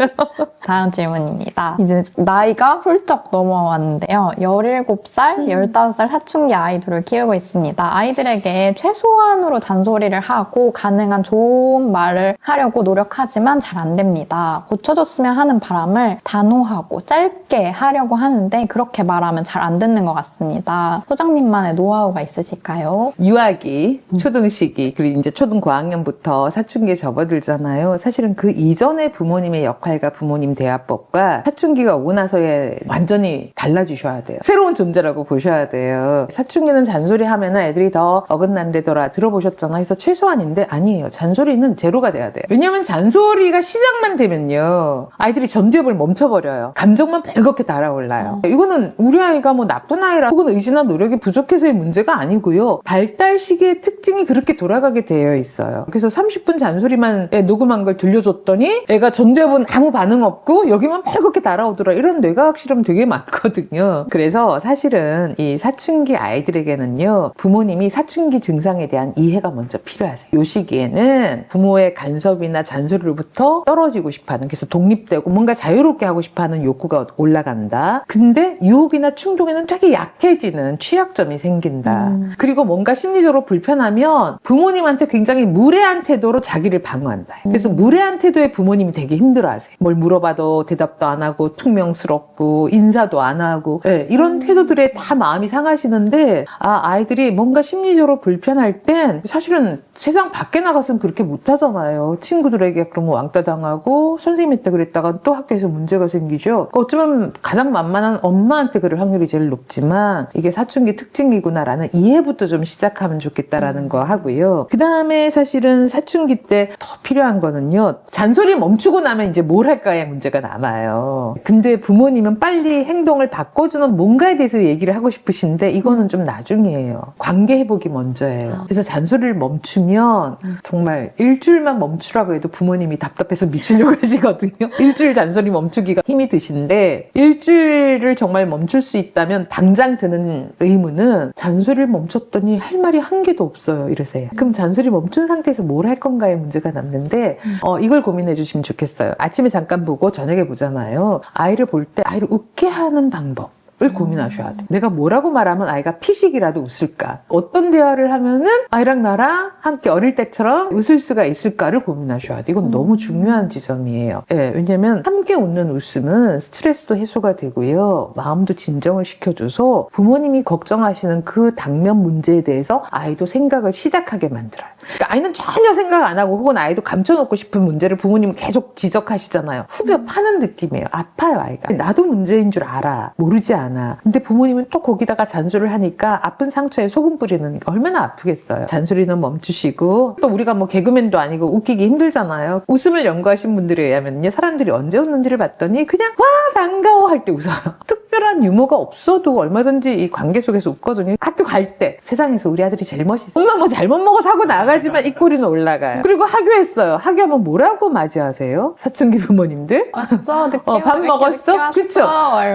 다음 질문입니다. 이제 나이가 훌쩍 넘어왔는데요. 17살, 15살 사춘기 아이들을 키우고 있습니다. 아이들에게 최소한으로 잔소리를 하고 가능한 좋은 말을 하려고 노력하지만 잘 안 됩니다. 고쳐줬으면 하는 바람을 단호하고 짧게 하려고 하는데 그렇게 말하면 잘 안 듣는 것 같습니다. 소장님만의 노하우가 있으실까요? 유아기, 초등시기, 그리고 이제 초등 고학년부터 사춘기에 접어들잖아요. 사실은 그 이전의 부모님의 역할과 부모님 대화법과 사춘기가 오고 나서의 완전히 달라지셔야 돼요. 새로운 존재라고 보셔야 돼요. 사춘기는 잔소리 하면 애들이 더 어긋난다더라 들어보셨잖아요. 그래서 최소한인데 아니에요. 잔소리는 제로가 돼야 돼요. 왜냐면 잔소리가 시작만 되면요. 아이들이 전두엽을 멈춰버려요. 감정만 벌겋게 달아올라요. 이거는 우리 아이가 뭐 나쁜 아이라 혹은 의지나 노력이 부족해서의 문제가 아니고요. 발달 시기의 특징이 그렇게 돌아가게 되어 있어요. 그래서 30분 잔소리만 녹음한 걸 들려줬더니 애가 전두엽은 아무 반응 없고 여기만 벌겋게 달아오더라. 이런 뇌과학 실험 되게 많거든요. 그래서 사실은 이 사춘기 아이들에게는요. 부모님이 사춘기 증상에 대한 이해가 먼저 필요하세요. 이 시기에는 부모의 간섭이나 잔소리로부터 떨어지고 싶어하는, 그래서 독립되고 뭔가 자유롭게 하고 싶어하는 욕구가 올라간다. 근데 유혹이나 충동에는 되게 약해지는 취약점이 생긴다. 그리고 뭔가 심리적으로 불편하면 부모님한테 굉장히 무례한 태도로 자기를 방어한다. 그래서 무례한 태도의 부모님이 되게 힘들어하세요. 뭘 물어봐도 대답도 안 하고 퉁명스럽고 인사도 안 하고 이런 태도들에 다 마음이 상하시는데 아이들이 뭔가 심리적으로 불편할 땐 사실은 세상 밖에 나가서는 그렇게 못하잖아요. 친구들에게 그러면 왕따 당하고 선생님한테 그랬다가 또 학교에서 문제가 생기죠. 어쩌면 가장 만만한 엄마한테 그럴 확률이 제일 높지만 이게 사춘기 특징이구나라는 이해부터 좀 시작하면 좋겠다라는 거 하고요. 그 다음에 사실은 사춘기 때 더 필요한 거는요. 잔소리 멈추고 나면 이제 뭘 할까의 문제가 남아요. 근데 부모님은 빨리 행동을 바꿔주는 뭔가에 대해서 얘기를 하고 싶으신데 이거는 좀 나중이에요. 관계 회복이 먼저예요. 그래서 잔소리를 멈추면 정말 일주일만 멈추라고 해도 부모님이 답답해서 미치려고 하시거든요. 일주일 잔소리 멈추기가 힘이 드신데 일주일을 정말 멈출 수 있다면 당장 드는 의문은 잔소리를 멈췄더니 할 말이 한 개도 없어요. 이러세요. 그럼 잔소리 멈춘 상태에서 뭘 할 건가의 문제가 남는데 이걸 고민해 주시면 좋겠어요. 아침에 잠깐 보고 저녁에 보잖아요. 아이를 볼 때 아이를 웃게 하는 방법 을 고민하셔야 돼. 내가 뭐라고 말하면 아이가 피식이라도 웃을까? 어떤 대화를 하면은 아이랑 나랑 함께 어릴 때처럼 웃을 수가 있을까를 고민하셔야 돼. 이건 너무 중요한 지점이에요. 예, 왜냐면 함께 웃는 웃음은 스트레스도 해소가 되고요. 마음도 진정을 시켜줘서 부모님이 걱정하시는 그 당면 문제에 대해서 아이도 생각을 시작하게 만들어요. 그러니까 아이는 전혀 생각 안 하고 혹은 아이도 감춰놓고 싶은 문제를 부모님은 계속 지적하시잖아요. 후벼 파는 느낌이에요. 아파요, 아이가. 나도 문제인 줄 알아. 모르지 않아. 근데 부모님은 또 거기다가 잔소리를 하니까 아픈 상처에 소금 뿌리는 게 얼마나 아프겠어요. 잔소리는 멈추시고 또 우리가 뭐 개그맨도 아니고 웃기기 힘들잖아요. 웃음을 연구하신 분들에 의하면요. 사람들이 언제 웃는지를 봤더니 그냥 와 반가워 할 때 웃어요. 특별한 유머가 없어도 얼마든지 이 관계 속에서 웃거든요. 학교 갈 때 세상에서 우리 아들이 제일 멋있어. 엄마 뭐 잘못 먹어서 하고 나가지만 입꼬리는 올라가요. 그리고 하교했어요. 하교하면 뭐라고 맞이하세요? 사춘기 부모님들? 왔어? 늦게 밥 먹었어? 그렇죠.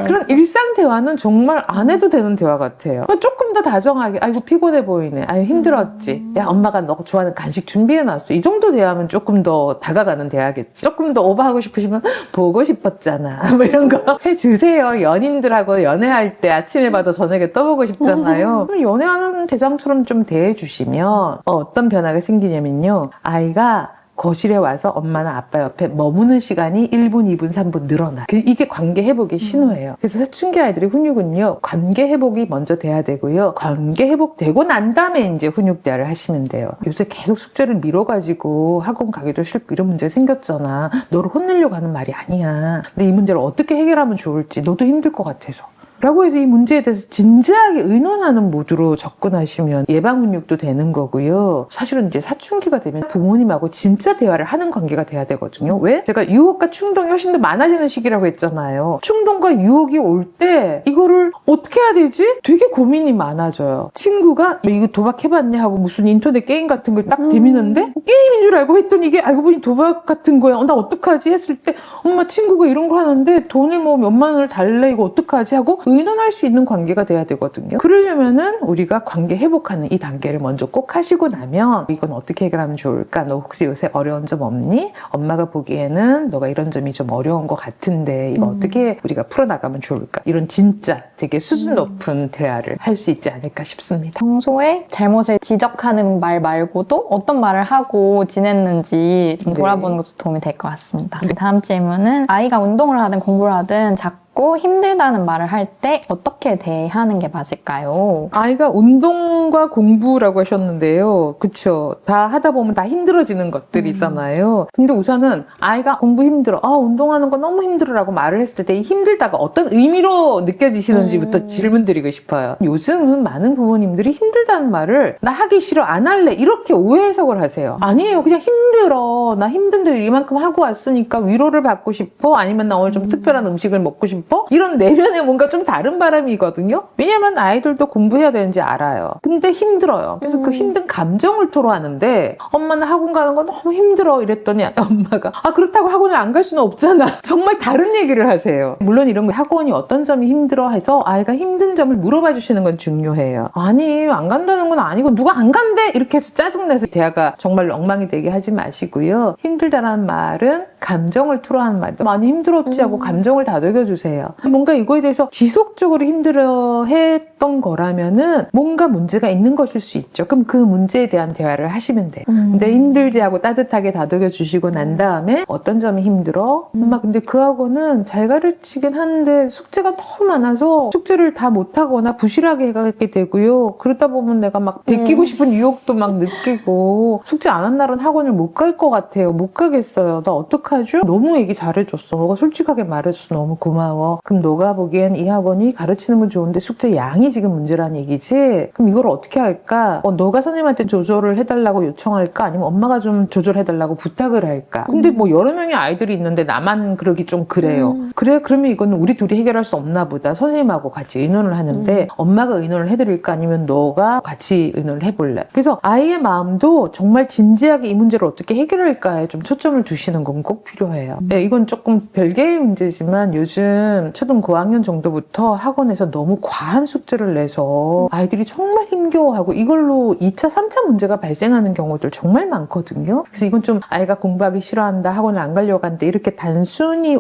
그런 일상 대화는 정말 안 해도 되는 대화 같아요. 조금 더 다정하게 아이고 피곤해 보이네. 아유 힘들었지. 야 엄마가 너 좋아하는 간식 준비해놨어. 이 정도 대화하면 조금 더 다가가는 대화겠지. 조금 더 오버하고 싶으시면 보고 싶었잖아. 뭐 이런 거 해주세요. 연인들하고 연애할 때 아침에 봐도 저녁에 떠보고 싶잖아요. 그럼 연애하는 대장처럼 좀 대해주시면 어떤 변화가 생기냐면요. 아이가 거실에 와서 엄마나 아빠 옆에 머무는 시간이 1분, 2분, 3분 늘어나요. 이게 관계 회복의 신호예요. 그래서 사춘기 아이들의 훈육은요. 관계 회복이 먼저 돼야 되고요. 관계 회복되고 난 다음에 이제 훈육 대화를 하시면 돼요. 요새 계속 숙제를 미뤄가지고 학원 가기도 싫고 이런 문제가 생겼잖아. 너를 혼내려고 하는 말이 아니야. 근데 이 문제를 어떻게 해결하면 좋을지 너도 힘들 것 같아서. 라고 해서 이 문제에 대해서 진지하게 의논하는 모드로 접근하시면 예방 훈육도 되는 거고요. 사실은 이제 사춘기가 되면 부모님하고 진짜 대화를 하는 관계가 돼야 되거든요. 왜? 제가 유혹과 충동이 훨씬 더 많아지는 시기라고 했잖아요. 충동과 유혹이 올 때 이거를 어떻게 해야 되지? 되게 고민이 많아져요. 친구가 이거 도박해봤냐 하고 무슨 인터넷 게임 같은 걸 딱 대미는데 게임인 줄 알고 했더니 이게 알고 보니 도박 같은 거야. 나 어떡하지? 했을 때 엄마 친구가 이런 걸 하는데 돈을 뭐 몇만 원을 달래 이거 어떡하지? 하고 의논할 수 있는 관계가 돼야 되거든요. 그러려면은 우리가 관계 회복하는 이 단계를 먼저 꼭 하시고 나면 이건 어떻게 해결하면 좋을까? 너 혹시 요새 어려운 점 없니? 엄마가 보기에는 너가 이런 점이 좀 어려운 것 같은데 이거 어떻게 우리가 풀어나가면 좋을까? 이런 진짜 되게 수준 높은 대화를 할 수 있지 않을까 싶습니다. 평소에 잘못을 지적하는 말 말고도 어떤 말을 하고 지냈는지 좀 네. 돌아보는 것도 도움이 될 것 같습니다. 다음 질문은 아이가 운동을 하든 공부를 하든 자꾸 힘들다는 말을 할 때 어떻게 대하는 게 맞을까요? 아이가 운동과 공부라고 하셨는데요. 그쵸. 다 하다 보면 다 힘들어지는 것들이잖아요. 근데 우선은 아이가 공부 힘들어. 운동하는 거 너무 힘들어라고 말을 했을 때 이 힘들다가 어떤 의미로 느껴지시는지부터 질문 드리고 싶어요. 요즘은 많은 부모님들이 힘들다는 말을 나 하기 싫어, 안 할래 이렇게 오해 해석을 하세요. 아니에요. 그냥 힘들어. 나 힘든데 이만큼 하고 왔으니까 위로를 받고 싶어? 아니면 나 오늘 좀 특별한 음식을 먹고 싶어? 이런 내면에 뭔가 좀 다른 바람이거든요. 왜냐면 아이들도 공부해야 되는지 알아요. 근데 힘들어요. 그래서 그 힘든 감정을 토로하는데 엄마는 학원 가는 거 너무 힘들어 이랬더니 엄마가 그렇다고 학원을 안 갈 수는 없잖아. 정말 다른 얘기를 하세요. 물론 이런 거 학원이 어떤 점이 힘들어 해서 아이가 힘든 점을 물어봐 주시는 건 중요해요. 아니 안 간다는 건 아니고 누가 안 간대 이렇게 해서 짜증내서 대화가 정말 엉망이 되게 하지 마시고요. 힘들다라는 말은 감정을 토로하는 말이다. 많이 힘들었지 하고 감정을 다독여 주세요. 뭔가 이거에 대해서 지속적으로 힘들어 했던 거라면은 뭔가 문제가 있는 것일 수 있죠. 그럼 그 문제에 대한 대화를 하시면 돼요. 근데 힘들지 하고 따뜻하게 다독여 주시고 난 다음에 어떤 점이 힘들어? 엄마 근데 그 학원은 잘 가르치긴 하는데 숙제가 너무 많아서 숙제를 다 못하거나 부실하게 가게 되고요. 그러다 보면 내가 막 베끼고 싶은 유혹도 막 느끼고 숙제 안 한 날은 학원을 못 갈 것 같아요. 못 가겠어요. 나 어떡하죠? 너무 얘기 잘해줬어. 너가 솔직하게 말해줘서 너무 고마워. 그럼 너가 보기엔 이 학원이 가르치는 건 좋은데 숙제 양이 지금 문제란 얘기지? 그럼 이걸 어떻게 할까? 너가 선생님한테 조절을 해달라고 요청할까? 아니면 엄마가 좀 조절해달라고 부탁을 할까? 근데 뭐 여러 명의 아이들이 있는데 나만 그러기 좀 그래요. 그래? 그러면 이거는 우리 둘이 해결할 수 없나 보다. 선생님하고 같이 의논을 하는데 엄마가 의논을 해드릴까? 아니면 너가 같이 의논을 해볼래? 그래서 아이의 마음도 정말 진지하게 이 문제를 어떻게 해결할까에 좀 초점을 두시는 건 꼭 필요해요. 네, 이건 조금 별개의 문제지만 요즘 초등 고학년 정도부터 학원에서 너무 과한 숙제를 내서 아이들이 정말 힘겨워하고 이걸로 2차, 3차 문제가 발생하는 경우들 정말 많거든요. 그래서 이건 좀 아이가 공부하기 싫어한다, 학원을 안 가려고 한다 이렇게 단순히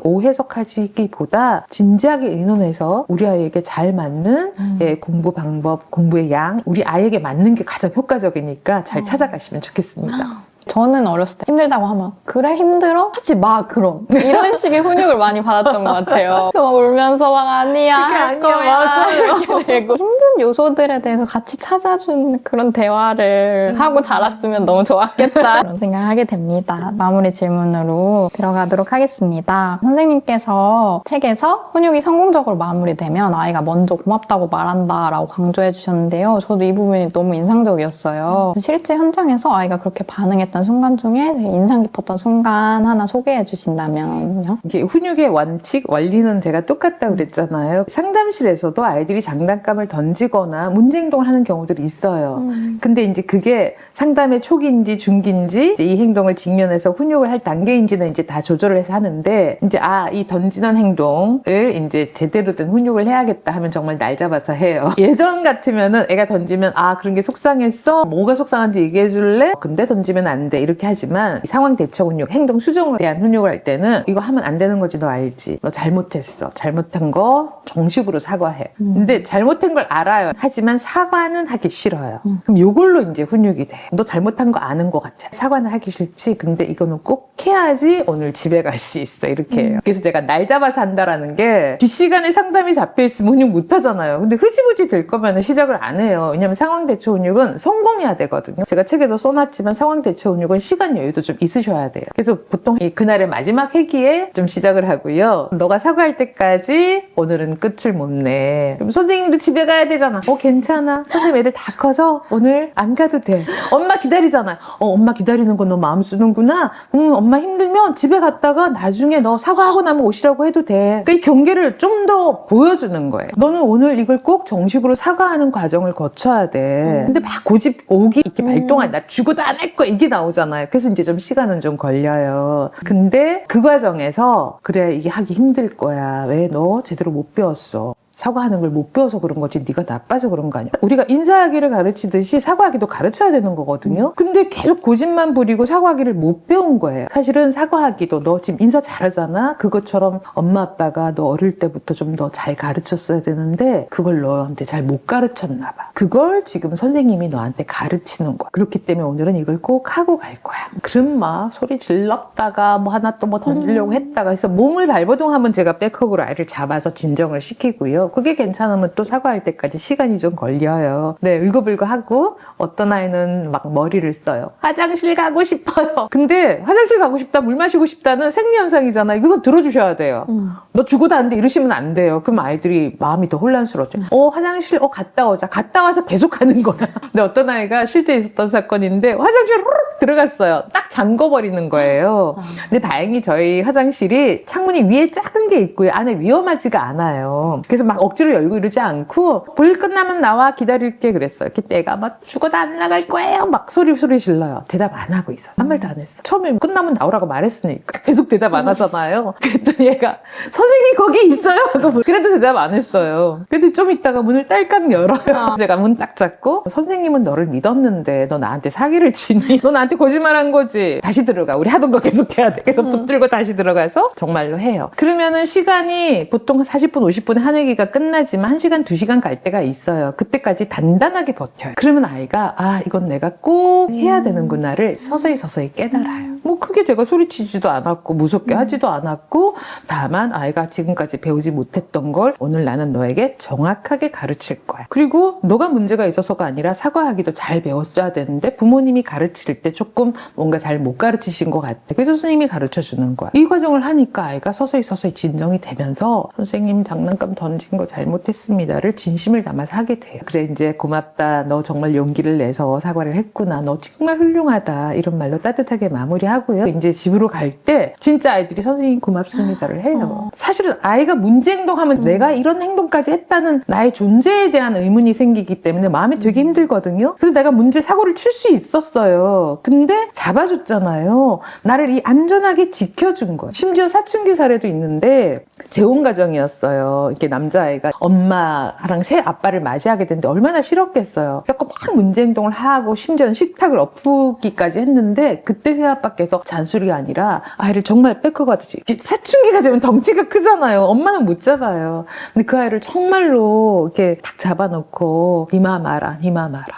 오해석하시기보다 진지하게 의논해서 우리 아이에게 잘 맞는 공부 방법, 공부의 양, 우리 아이에게 맞는 게 가장 효과적이니까 잘 찾아가시면 좋겠습니다. 저는 어렸을 때 힘들다고 하면 그래 힘들어? 하지 마 그럼 이런 식의 훈육을 많이 받았던 것 같아요. 막 울면서 막 아니야 그게 할 아니야, 거야 맞아요. 이렇게 되고 힘든 요소들에 대해서 같이 찾아준 그런 대화를 하고 자랐으면 너무 좋았겠다 그런 생각을 하게 됩니다. 마무리 질문으로 들어가도록 하겠습니다. 선생님께서 책에서 훈육이 성공적으로 마무리되면 아이가 먼저 고맙다고 말한다라고 강조해 주셨는데요. 저도 이 부분이 너무 인상적이었어요. 실제 현장에서 아이가 그렇게 반응했던 순간 중에 되게 인상 깊었던 순간 하나 소개해 주신다면요? 이게 훈육의 원칙, 원리는 제가 똑같다고 그랬잖아요. 상담실에서도 아이들이 장난감을 던지거나 문제 행동을 하는 경우들이 있어요. 근데 이제 그게 상담의 초기인지 중기인지 이제 이 행동을 직면해서 훈육을 할 단계인지는 이제 다 조절을 해서 하는데 이제 이 던지는 행동을 이제 제대로 된 훈육을 해야겠다 하면 정말 날 잡아서 해요. 예전 같으면은 애가 던지면 그런 게 속상했어? 뭐가 속상한지 얘기해 줄래? 근데 던지면 안 돼. 이렇게 하지만 상황 대처 훈육, 행동 수정에 대한 훈육을 할 때는 이거 하면 안 되는 거지 너 알지? 너 잘못했어. 잘못한 거 정식으로 사과해. 근데 잘못한 걸 알아요. 하지만 사과는 하기 싫어요. 그럼 이걸로 이제 훈육이 돼. 너 잘못한 거 아는 거 같아. 사과는 하기 싫지. 근데 이거는 꼭 해야지 오늘 집에 갈 수 있어. 이렇게 해요. 그래서 제가 날 잡아서 한다라는 게 뒷시간에 상담이 잡혀있으면 훈육 못 하잖아요. 근데 흐지부지 될 거면 시작을 안 해요. 왜냐면 상황대처 훈육은 성공해야 되거든요. 제가 책에도 써놨지만 상황대처 훈육은 시간 여유도 좀 있으셔야 돼요. 그래서 보통 그날의 마지막 회기에 좀 시작을 하고요. 너가 사과할 때까지 오늘은 끝을 못 내. 그럼 선생님도 집에 가야 되잖아. 괜찮아. 선생님 애들 다 커서 오늘 안 가도 돼. 엄마 기다리잖아. 엄마 기다리는 건 너 마음 쓰는구나. 엄마 힘들면 집에 갔다가 나중에 너 사과하고 나면 오시라고 해도 돼. 그 경계를 좀 더 보여주는 거예요. 너는 오늘 이걸 꼭 정식으로 사과하는 과정을 거쳐야 돼. 근데 막 고집 오기 이렇게 발동한 나 죽어도 안 할 거야 이게 나오잖아요. 그래서 이제 좀 시간은 좀 걸려요. 근데 그 과정에서 그래 이게 하기 힘들 거야. 왜 너 제대로 못 배웠어. 사과하는 걸 못 배워서 그런 거지 네가 나빠서 그런 거 아니야. 우리가 인사하기를 가르치듯이 사과하기도 가르쳐야 되는 거거든요. 근데 계속 고집만 부리고 사과하기를 못 배운 거예요. 사실은 사과하기도 너 지금 인사 잘하잖아. 그것처럼 엄마 아빠가 너 어릴 때부터 좀 더 잘 가르쳤어야 되는데 그걸 너한테 잘 못 가르쳤나 봐. 그걸 지금 선생님이 너한테 가르치는 거야. 그렇기 때문에 오늘은 이걸 꼭 하고 갈 거야. 그럼 막 소리 질렀다가 뭐 하나 또 뭐 던지려고 했다가 해서 몸을 발버둥하면 제가 백허그로 아이를 잡아서 진정을 시키고요. 그게 괜찮으면 또 사과할 때까지 시간이 좀 걸려요. 네, 울고불고 하고 어떤 아이는 막 머리를 써요. 화장실 가고 싶어요. 근데 화장실 가고 싶다, 물 마시고 싶다는 생리현상이잖아요. 이건 들어주셔야 돼요. 너 죽어도 안 돼 이러시면 안 돼요. 그럼 아이들이 마음이 더 혼란스러워져. 화장실 갔다 오자. 갔다 와서 계속 하는 거야. 근데 어떤 아이가 실제 있었던 사건인데 화장실 후룩 들어갔어요. 딱 잠궈버리는 거예요. 근데 다행히 저희 화장실이 창문이 위에 작은 게 있고요. 안에 위험하지가 않아요. 그래서 막 억지로 열고 이러지 않고 볼 끝나면 나와 기다릴게 그랬어요. 이렇게 내가 막 죽어도 안 나갈 거예요. 막 소리 질러요. 대답 안 하고 있어. 한 말도 안 했어. 처음에 끝나면 나오라고 말했으니까 계속 대답 안 하잖아요. 그랬더니 얘가 선생님 거기 있어요 하고 그래도 대답 안 했어요. 그래도 좀 있다가 문을 딸깍 열어요. 제가 문 딱 잡고 선생님은 너를 믿었는데 너 나한테 사기를 치니? 너 나한테 거짓말한 거지? 다시 들어가. 우리 하던 거 계속 해야 돼. 그래서 붙들고 다시 들어가서 정말로 해요. 그러면은 시간이 보통 40분 50분에 한 회기가 끝나지만 1시간 2시간 갈 때가 있어요. 그때까지 단단하게 버텨요. 그러면 아이가 이건 내가 꼭 해야 되는구나를 서서히 깨달아요. 뭐 크게 제가 소리치지도 않았고 무섭게 하지도 않았고 다만 아이가 지금까지 배우지 못했던 걸 오늘 나는 너에게 정확하게 가르칠 거야. 그리고 너가 문제가 있어서가 아니라 사과하기도 잘 배웠어야 되는데 부모님이 가르칠 때 조금 뭔가 잘 못 가르치신 것 같아. 그래서 선생님이 가르쳐 주는 거야. 이 과정을 하니까 아이가 서서히 진정이 되면서 선생님 장난감 던진 거 잘못했습니다를 진심을 담아서 하게 돼요. 그래 이제 고맙다. 너 정말 용기를 내서 사과를 했구나. 너 정말 훌륭하다. 이런 말로 따뜻하게 마무리하고요. 이제 집으로 갈 때 진짜 아이들이 선생님 고맙습니다를 해요. 사실은 아이가 문제 행동하면 내가 이런 행동까지 했다는 나의 존재에 대한 의문이 생기기 때문에 마음이 되게 힘들거든요. 그래서 내가 문제 사고를 칠 수 있었어요. 근데 잡아줬잖아요. 나를 이 안전하게 지켜준 거예요. 심지어 사춘기 사례도 있는데 재혼 가정이었어요. 이렇게 남자아이가 엄마랑 새 아빠를 맞이하게 됐는데 얼마나 싫었겠어요. 그래서 막 문제 행동을 하고 심지어는 식탁을 엎기까지 했는데 그때 새 아빠께서 잔소리가 아니라 아이를 정말 백허가듯이 사춘기가 되면 덩치가 크잖아요. 엄마는 못 잡아요. 근데 그 아이를 정말로 이렇게 탁 잡아놓고 니마 마라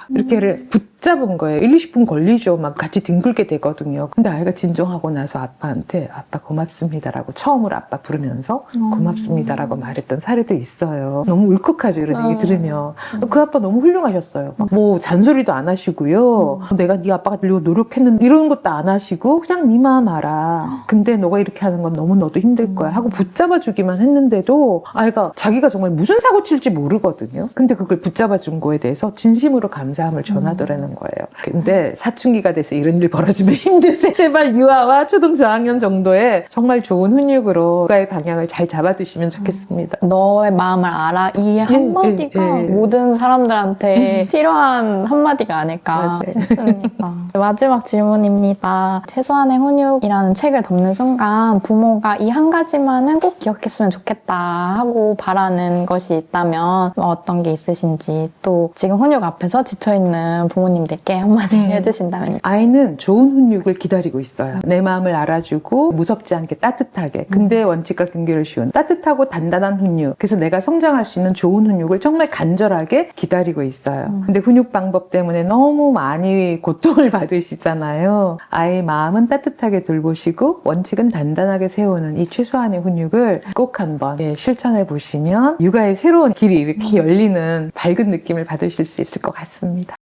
이렇게를 붙잡은 거예요. 1, 20분 걸리죠. 막 같이 뒹굴게 되거든요. 근데 아이가 진정하고 나서 아빠한테 아빠 고맙습니다라고 처음으로 아빠 부르면서 고맙습니다라고 말했던 사례도 있어요. 너무 울컥하죠. 이런 얘기 들으면. 그 아빠 너무 훌륭하셨어요. 뭐 잔소리도 안 하시고요. 내가 네 아빠가 되려고 노력했는데 이런 것도 안 하시고 그냥 네 마음 알아. 근데 너가 이렇게 하는 건 너무 너도 힘들 거야 하고 붙잡아주기만 했는데도 아이가 자기가 정말 무슨 사고 칠지 모르거든요. 근데 그걸 붙잡아준 거에 대해서 진심으로 감사함을 전하더라는 거예요. 근데 사춘기가 돼서 이런 일 벌어지면 힘드세요. 제발 유아와 초등 저학년 정도의 정말 좋은 훈육으로 국가의 방향을 잘 잡아두시면 좋겠습니다. 너의 마음을 알아. 이 한마디가 모든 사람들한테 필요한 한마디가 아닐까 맞아요. 싶습니다. 마지막 질문입니다. 최소한의 훈육이라는 책을 덮는 순간 부모가 이 한 가지만은 꼭 기억했으면 좋겠다 하고 바라는 것이 있다면 어떤 게 있으신지 또 지금 훈육 앞에서 지쳐있는 부모님 부모님들께 한마디 해주신다면요? 아이는 좋은 훈육을 기다리고 있어요. 내 마음을 알아주고 무섭지 않게 따뜻하게. 근데 원칙과 경계를 씌운 따뜻하고 단단한 훈육. 그래서 내가 성장할 수 있는 좋은 훈육을 정말 간절하게 기다리고 있어요. 근데 훈육 방법 때문에 너무 많이 고통을 받으시잖아요. 아이의 마음은 따뜻하게 돌보시고 원칙은 단단하게 세우는 이 최소한의 훈육을 꼭 한번 실천해 보시면 육아의 새로운 길이 이렇게 열리는 밝은 느낌을 받으실 수 있을 것 같습니다.